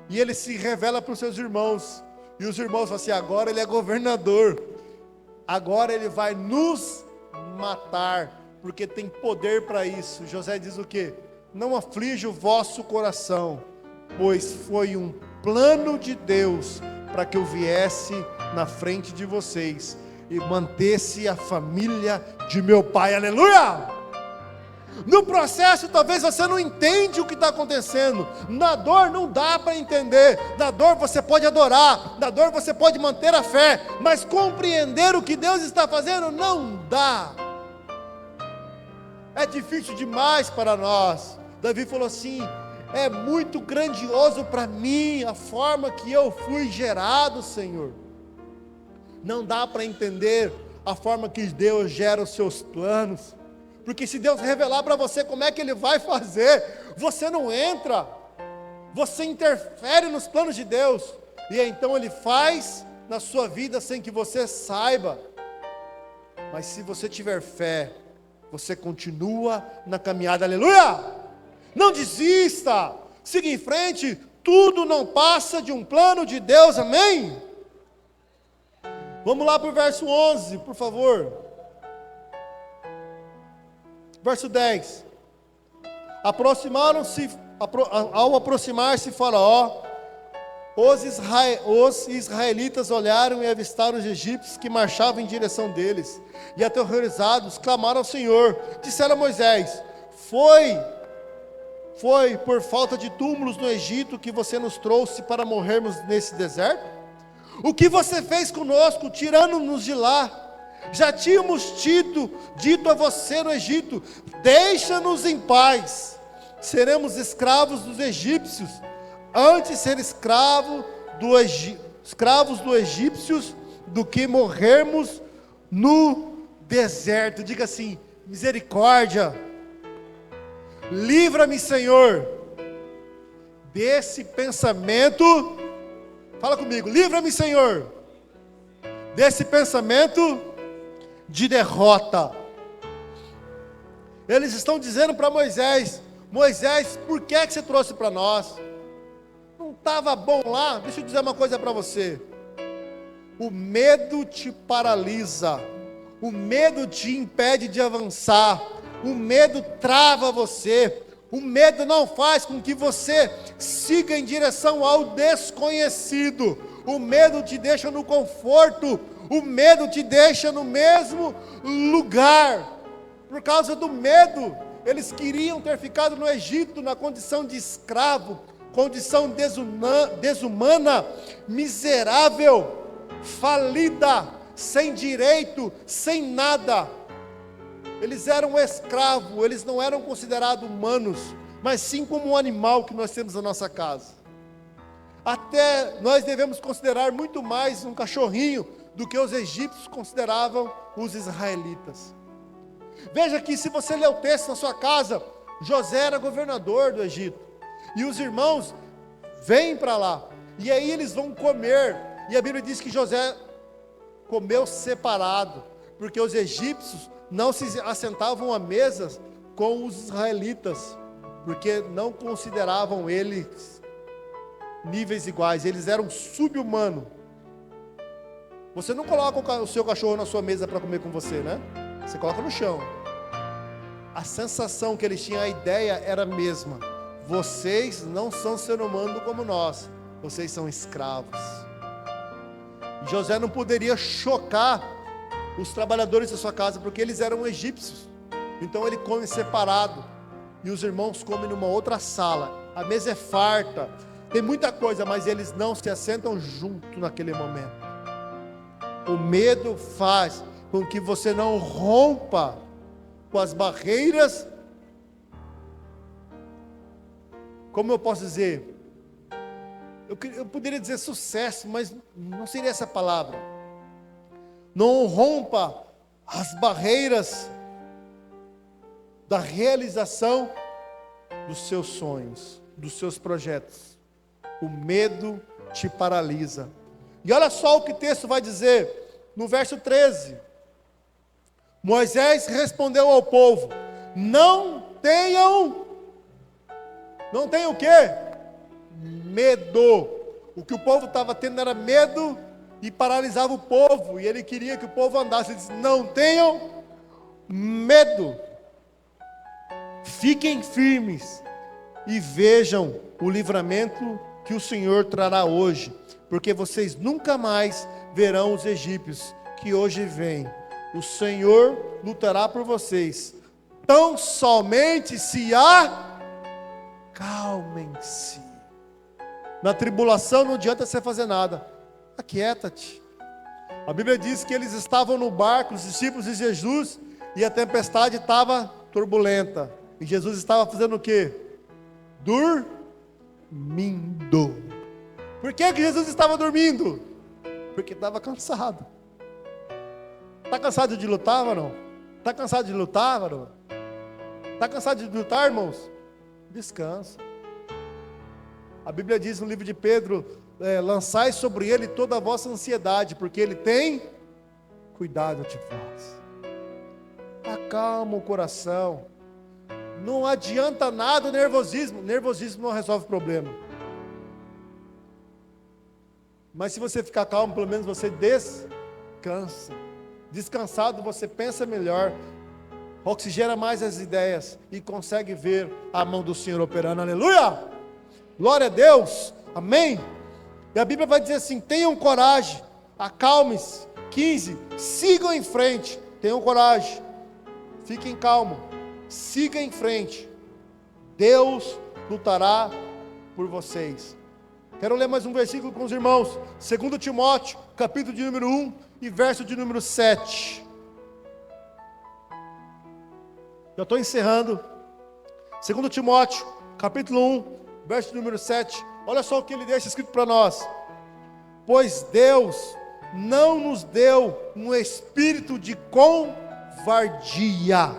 e ele se revela para os seus irmãos, e os irmãos falam assim, agora ele é governador, agora ele vai nos matar, porque tem poder para isso. José diz o quê? Não aflige o vosso coração, pois foi um plano de Deus, para que eu viesse na frente de vocês, e mantesse a família de meu pai, aleluia! No processo talvez você não entende o que está acontecendo, na dor não dá para entender, na dor você pode adorar, na dor você pode manter a fé, mas compreender o que Deus está fazendo não dá, é difícil demais para nós. Davi falou assim, é muito grandioso para mim a forma que eu fui gerado, Senhor. Não dá para entender a forma que Deus gera os seus planos, porque se Deus revelar para você como é que Ele vai fazer, você não entra, você interfere nos planos de Deus, e então Ele faz na sua vida sem que você saiba. Mas se você tiver fé, você continua na caminhada, aleluia! Não desista, siga em frente, tudo não passa de um plano de Deus, amém? Vamos lá para o verso 11, por favor. Verso 10. Ao aproximar-se Faraó, os israelitas olharam e avistaram os egípcios que marchavam em direção deles, e aterrorizados clamaram ao Senhor, disseram a Moisés, foi por falta de túmulos no Egito que você nos trouxe para morrermos nesse deserto? O que você fez conosco, tirando-nos de lá? Já tínhamos dito a você no Egito, deixa-nos em paz, seremos escravos dos egípcios, antes ser escravos dos egípcios, do que morrermos no deserto. Diga assim: misericórdia, livra-me, Senhor, desse pensamento. Fala comigo: livra-me, Senhor, desse pensamento de derrota. Eles estão dizendo para Moisés: Moisés, por que você trouxe para nós? Não estava bom lá? Deixa eu dizer uma coisa para você: o medo te paralisa, o medo te impede de avançar, o medo trava você, o medo não faz com que você siga em direção ao desconhecido, o medo te deixa no conforto, o medo te deixa no mesmo lugar. Por causa do medo, eles queriam ter ficado no Egito na condição de escravo, condição desumana, miserável, falida, sem direito, sem nada. Eles eram escravos, eles não eram considerados humanos, mas sim como um animal que nós temos na nossa casa. Até nós devemos considerar muito mais um cachorrinho do que os egípcios consideravam os israelitas. Veja que, se você ler o texto na sua casa, José era governador do Egito, e os irmãos vêm para lá, e aí eles vão comer, e a Bíblia diz que José comeu separado, porque os egípcios não se assentavam à mesa com os israelitas, porque não consideravam eles níveis iguais, eles eram sub-humanos. Você não coloca o seu cachorro na sua mesa para comer com você, né? Você coloca no chão. A sensação que eles tinham, a ideia era a mesma: vocês não são ser humano como nós, vocês são escravos. José não poderia chocar os trabalhadores da sua casa, porque eles eram egípcios. Então ele come separado, e os irmãos comem numa outra sala. A mesa é farta, tem muita coisa, mas eles não se assentam junto naquele momento. O medo faz com que você não rompa com as barreiras, como eu posso dizer, eu poderia dizer sucesso, mas não seria essa palavra. Não rompa as barreiras da realização dos seus sonhos, dos seus projetos. O medo te paralisa. E olha só o que o texto vai dizer no verso 13. Moisés respondeu ao povo: não tenham o quê? Medo. O que o povo estava tendo era medo, e paralisava o povo, e ele queria que o povo andasse. Ele disse: não tenham medo, fiquem firmes e vejam o livramento que o Senhor trará hoje, porque vocês nunca mais verão os egípcios que hoje vêm. O Senhor lutará por vocês, tão somente se acalmem-se. Na tribulação não adianta você fazer nada, aquieta-te. A Bíblia diz que eles estavam no barco, os discípulos de Jesus, e a tempestade estava turbulenta, e Jesus estava fazendo o quê? Dormindo. Por que Jesus estava dormindo? Porque estava cansado. Está cansado de lutar, varão? Está cansado de lutar, varão? Está cansado de lutar, irmãos? Descansa. A Bíblia diz no livro de Pedro: lançai sobre ele toda a vossa ansiedade, porque ele tem cuidado de vós. Acalma o coração. Não adianta nada o nervosismo. Nervosismo não resolve o problema. Mas se você ficar calmo, pelo menos você descansa. Descansado, você pensa melhor, oxigena mais as ideias e consegue ver a mão do Senhor operando. Aleluia! Glória a Deus, amém? E a Bíblia vai dizer assim: tenham coragem, acalme-se. 15, sigam em frente, tenham coragem, fiquem calmos, sigam em frente, Deus lutará por vocês. Quero ler mais um versículo com os irmãos, 2 Timóteo, capítulo de número 1 e verso de número 7. Já estou encerrando. 2 Timóteo, capítulo 1, verso número 7. Olha só o que ele deixa escrito para nós. Pois Deus não nos deu um espírito de covardia,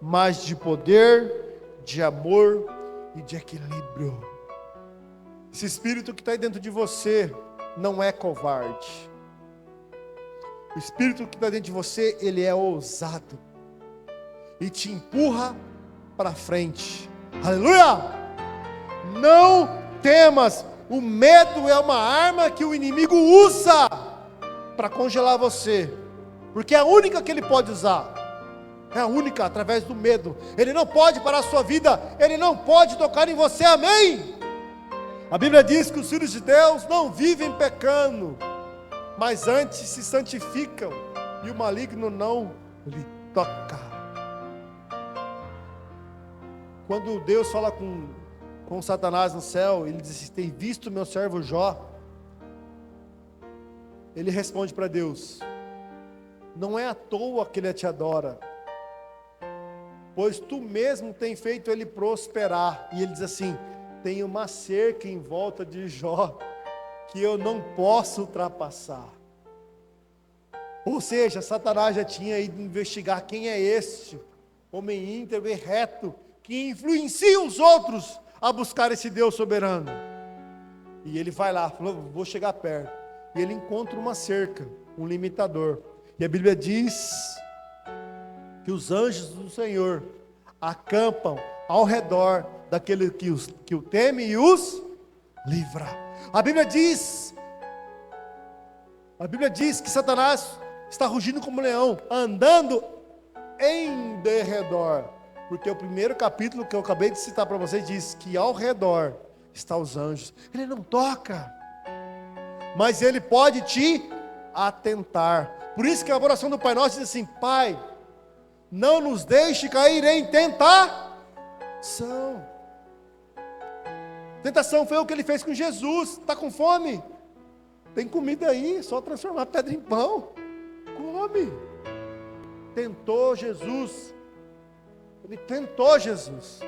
mas de poder, de amor e de equilíbrio. Esse espírito que está aí dentro de você não é covarde. O espírito que está dentro de você, ele é ousado e te empurra para frente. Aleluia! Não temas. O medo é uma arma que o inimigo usa para congelar você, porque é a única que ele pode usar. É a única, através do medo. Ele não pode parar a sua vida, ele não pode tocar em você, amém? A Bíblia diz que os filhos de Deus não vivem pecando, mas antes se santificam, e o maligno não lhe toca. Quando Deus fala com Satanás no céu, ele diz: tem visto meu servo Jó? Ele responde para Deus: não é à toa que ele te adora, pois tu mesmo tem feito ele prosperar. E ele diz assim: tem uma cerca em volta de Jó que eu não posso ultrapassar. Ou seja, Satanás já tinha ido investigar quem é este homem íntegro e reto que influencia os outros a buscar esse Deus soberano. E ele vai lá, falou: vou chegar perto. E ele encontra uma cerca, um limitador. E a Bíblia diz que os anjos do Senhor acampam ao redor daquele que o teme e os livra. A Bíblia diz que Satanás está rugindo como um leão, andando em derredor. Porque o primeiro capítulo que eu acabei de citar para vocês diz que ao redor estão os anjos. Ele não toca, mas ele pode te atentar. Por isso que a oração do Pai Nosso diz assim: Pai, não nos deixe cair em tentação. Tentação foi o que ele fez com Jesus. Está com fome? Tem comida aí, só transformar pedra em pão. Come. Tentou Jesus. Ele tentou Jesus,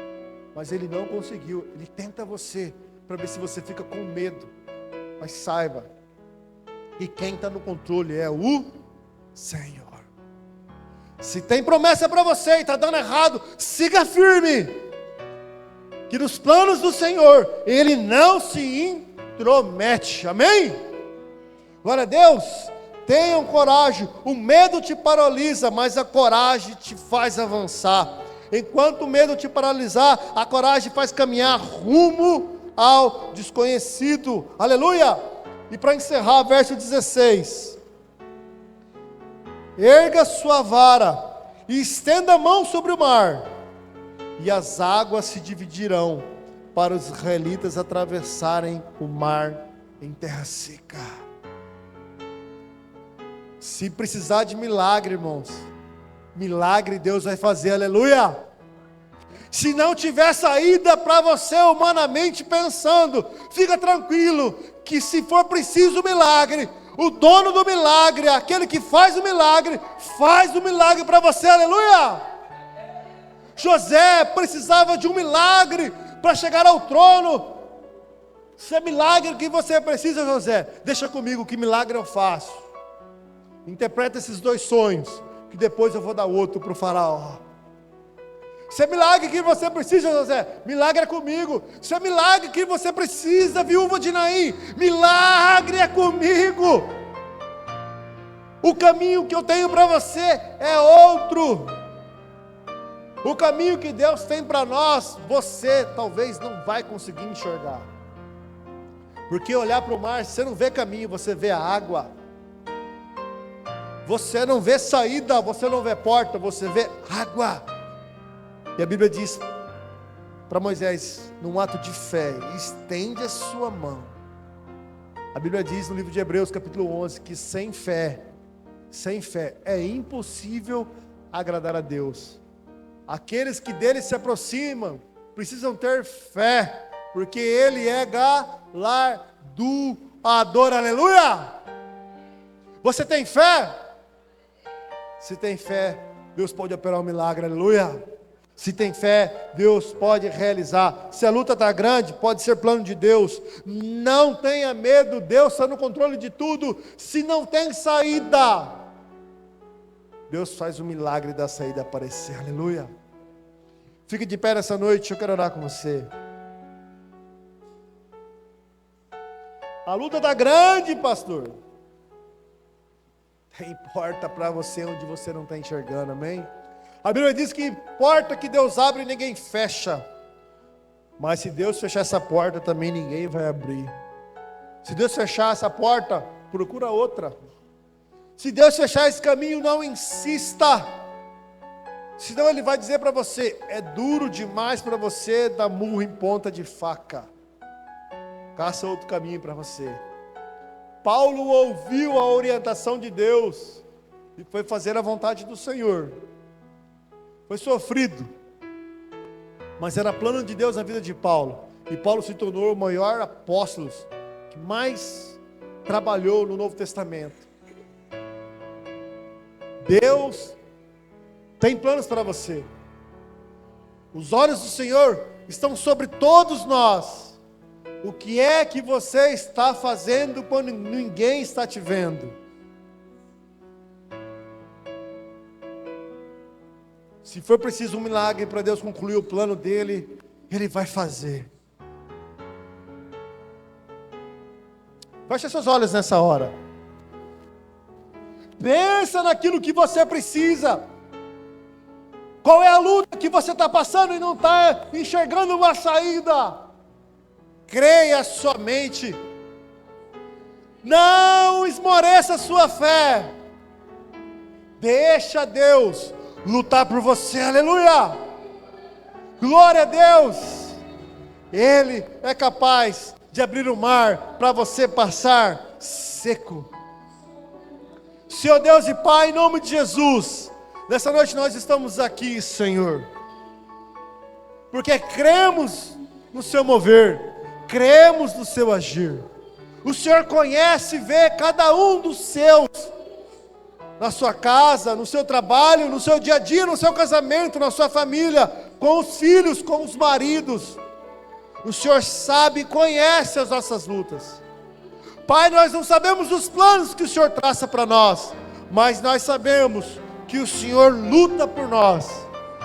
mas ele não conseguiu. Ele tenta você, para ver se você fica com medo. Mas saiba, que quem está no controle é o Senhor. Se tem promessa para você e está dando errado, siga firme, que nos planos do Senhor, Ele não se intromete, amém? Glória a Deus. Tenham coragem, o medo te paralisa, mas a coragem te faz avançar. Enquanto o medo te paralisar, a coragem faz caminhar rumo ao desconhecido, aleluia. E para encerrar, verso 16: erga sua vara e estenda a mão sobre o mar, e as águas se dividirão para os israelitas atravessarem o mar em terra seca. Se precisar de milagre, irmãos, milagre Deus vai fazer, aleluia. Se não tiver saída para você humanamente pensando, fica tranquilo, que se for preciso milagre, o dono do milagre, aquele que faz o milagre para você, aleluia. José precisava de um milagre para chegar ao trono. Se é milagre que você precisa, José, deixa comigo, que milagre eu faço. Interpreta esses dois sonhos, que depois eu vou dar outro para o faraó. Se é milagre que você precisa, José, milagre é comigo. Se é milagre que você precisa, viúva de Naim, milagre é comigo. O caminho que eu tenho para você é outro. O caminho que Deus tem para nós, você talvez não vai conseguir enxergar. Porque olhar para o mar, você não vê caminho, você vê a água. Você não vê saída, você não vê porta, você vê água. E a Bíblia diz para Moisés, num ato de fé: estende a sua mão. A Bíblia diz no livro de Hebreus, capítulo 11, que sem fé é impossível agradar a Deus. Aqueles que dele se aproximam precisam ter fé, porque ele é galardoador, aleluia. Você tem fé? Se tem fé, Deus pode operar um milagre, aleluia. Se tem fé, Deus pode realizar. Se a luta está grande, pode ser plano de Deus. Não tenha medo, Deus está no controle de tudo. Se não tem saída, Deus faz o milagre da saída aparecer. Aleluia. Fique de pé nessa noite, eu quero orar com você. A luta está grande, pastor. Tem porta para você onde você não está enxergando, amém? A Bíblia diz que porta que Deus abre, ninguém fecha. Mas se Deus fechar essa porta, também ninguém vai abrir. Se Deus fechar essa porta, procura outra. Se Deus fechar esse caminho, não insista. Senão Ele vai dizer para você, é duro demais para você dar murro em ponta de faca. Caça outro caminho para você. Paulo ouviu a orientação de Deus e foi fazer a vontade do Senhor. Foi sofrido, mas era plano de Deus na vida de Paulo. E Paulo se tornou o maior apóstolo que mais trabalhou no Novo Testamento. Deus tem planos para você. Os olhos do Senhor estão sobre todos nós. O que é que você está fazendo quando ninguém está te vendo? Se for preciso um milagre para Deus concluir o plano dele, Ele vai fazer. Feche seus olhos nessa hora. Pensa naquilo que você precisa. Qual é a luta que você está passando e não está enxergando uma saída? Creia somente. Não esmoreça a sua fé. Deixa Deus lutar por você, aleluia, glória a Deus. Ele é capaz de abrir o mar para você passar seco. Senhor Deus e Pai, em nome de Jesus, nessa noite nós estamos aqui, Senhor, porque cremos no seu mover, cremos no seu agir. O Senhor conhece e vê cada um dos seus, na sua casa, no seu trabalho, no seu dia a dia, no seu casamento, na sua família, com os filhos, com os maridos. O Senhor sabe e conhece as nossas lutas. Pai, nós não sabemos os planos que o Senhor traça para nós, mas nós sabemos que o Senhor luta por nós.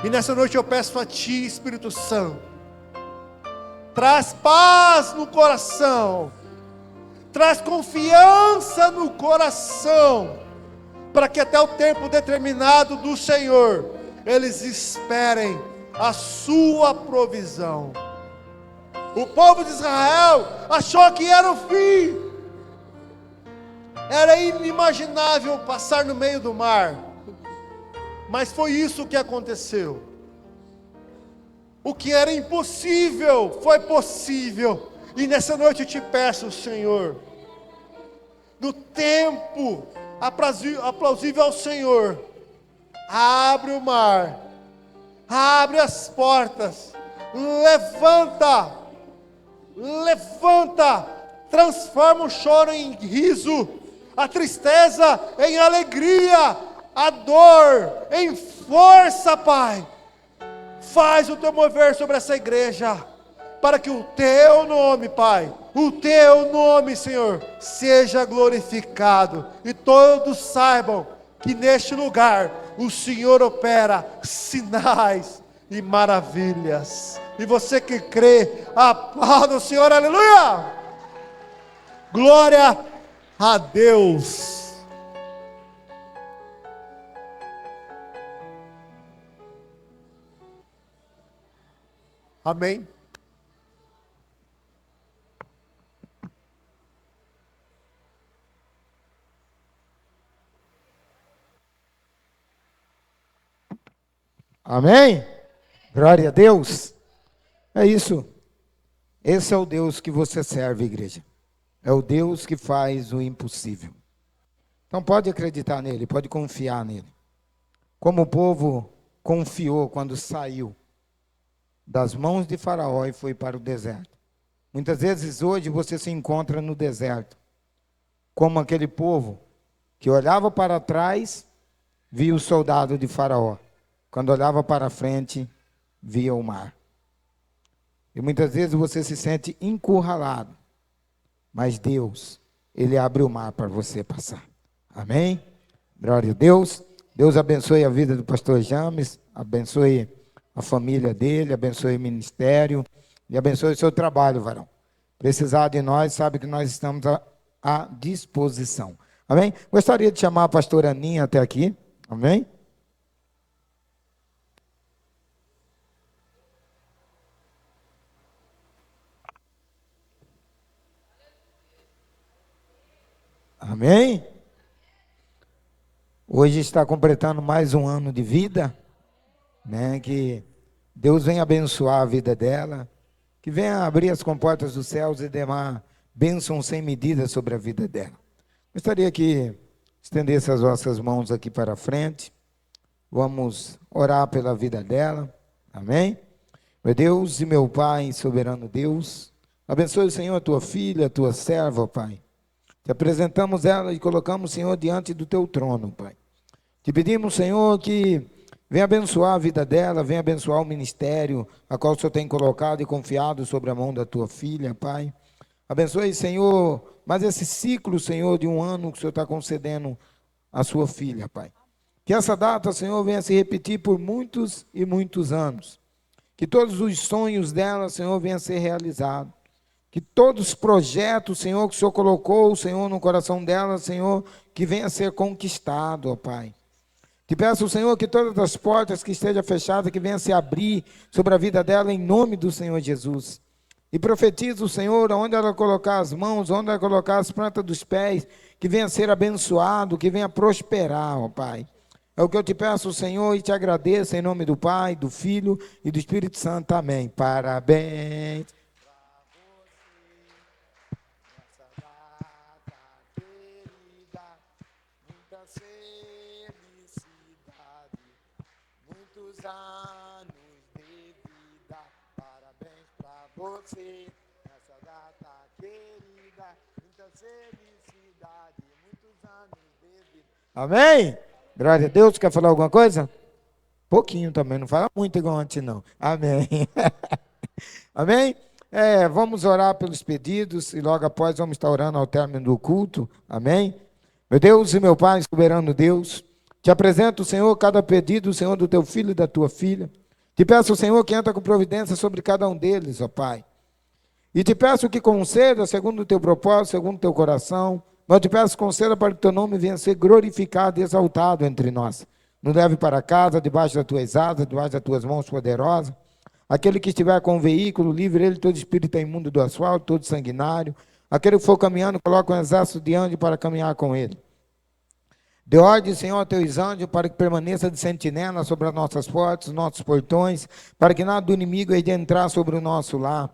E nessa noite eu peço a Ti, Espírito Santo, traz paz no coração, traz confiança no coração, para que até o tempo determinado do Senhor, eles esperem a sua provisão. O povo de Israel achou que era o fim, era inimaginável passar no meio do mar, mas foi isso que aconteceu. O que era impossível, foi possível, e nessa noite eu te peço, Senhor, no tempo aplausível ao Senhor, abre o mar, abre as portas, levanta, transforma o choro em riso, a tristeza em alegria, a dor em força, Pai. Faz o teu mover sobre essa igreja, para que o teu nome, Pai, o teu nome, Senhor, seja glorificado, e todos saibam que neste lugar o Senhor opera sinais e maravilhas. E você que crê, aplauda o Senhor, aleluia! Glória a Deus. Amém. Amém? Glória a Deus. É isso. Esse é o Deus que você serve, igreja. É o Deus que faz o impossível. Então pode acreditar nele, pode confiar nele. Como o povo confiou quando saiu das mãos de Faraó e foi para o deserto. Muitas vezes hoje você se encontra no deserto, como aquele povo que olhava para trás, via o soldado de Faraó. Quando olhava para frente, via o mar. E muitas vezes você se sente encurralado, mas Deus, Ele abre o mar para você passar. Amém? Glória a Deus. Deus abençoe a vida do pastor James, abençoe a família dele, abençoe o ministério e abençoe o seu trabalho, varão. Precisar de nós, sabe que nós estamos à disposição. Amém? Gostaria de chamar a pastora Aninha até aqui. Amém? Amém? Hoje está completando mais um ano de vida, né? Que Deus venha abençoar a vida dela, que venha abrir as comportas dos céus e derramar bênção sem medida sobre a vida dela. Gostaria que estendesse as vossas mãos aqui para frente. Vamos orar pela vida dela. Amém? Meu Deus e meu Pai, soberano Deus, abençoe, Senhor, a tua filha, a tua serva, Pai. Te apresentamos ela e colocamos, Senhor, diante do teu trono, Pai. Te pedimos, Senhor, que venha abençoar a vida dela, venha abençoar o ministério, a qual o Senhor tem colocado e confiado sobre a mão da tua filha, Pai. Abençoe, Senhor, mais esse ciclo, Senhor, de um ano que o Senhor está concedendo à sua filha, Pai. Que essa data, Senhor, venha se repetir por muitos e muitos anos. Que todos os sonhos dela, Senhor, venham a ser realizados. Que todos os projetos, Senhor, que o Senhor colocou, Senhor, no coração dela, Senhor, que venha a ser conquistado, ó Pai. Te peço, Senhor, que todas as portas que estejam fechadas, que venham a se abrir sobre a vida dela, em nome do Senhor Jesus. E profetizo, Senhor, onde ela colocar as mãos, onde ela colocar as plantas dos pés, que venha a ser abençoado, que venha a prosperar, ó Pai. É o que eu te peço, Senhor, e te agradeço em nome do Pai, do Filho e do Espírito Santo. Amém. Parabéns. Anos de vida, parabéns pra você, nessa data querida, muita felicidade, muitos anos de vida. Amém? Glória a Deus, quer falar alguma coisa? Pouquinho também, não fala muito igual antes não. Amém. Amém? Vamos orar pelos pedidos e logo após vamos estar orando ao término do culto. Amém? Meu Deus e meu Pai, soberano Deus, te apresento, Senhor, cada pedido, Senhor, do teu filho e da tua filha. Te peço, Senhor, que entra com providência sobre cada um deles, ó Pai. E te peço que conceda, segundo o teu propósito, segundo o teu coração. Mas eu te peço, conceda para que o teu nome venha a ser glorificado e exaltado entre nós. Nos leve para casa, debaixo das tuas asas, debaixo das tuas mãos poderosas. Aquele que estiver com um veículo, livre ele, todo espírito imundo do asfalto, todo sanguinário. Aquele que for caminhando, coloca um exército de anjos para caminhar com ele. Dê ordem, Senhor, a teus anjos para que permaneça de sentinela sobre as nossas portas, os nossos portões, para que nada do inimigo hei de entrar sobre o nosso lar.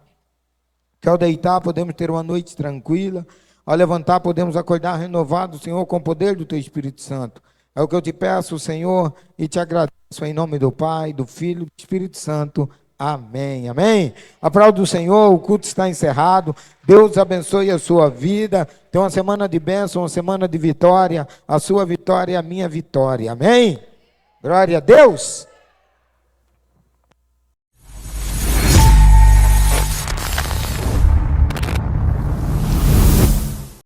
Que ao deitar podemos ter uma noite tranquila, ao levantar podemos acordar renovados, Senhor, com o poder do teu Espírito Santo. É o que eu te peço, Senhor, e te agradeço em nome do Pai, do Filho e do Espírito Santo. Amém, amém. Aplauda o Senhor, o culto está encerrado. Deus abençoe a sua vida. Tenha uma semana de bênção, uma semana de vitória. A sua vitória é a minha vitória. Amém? Glória a Deus.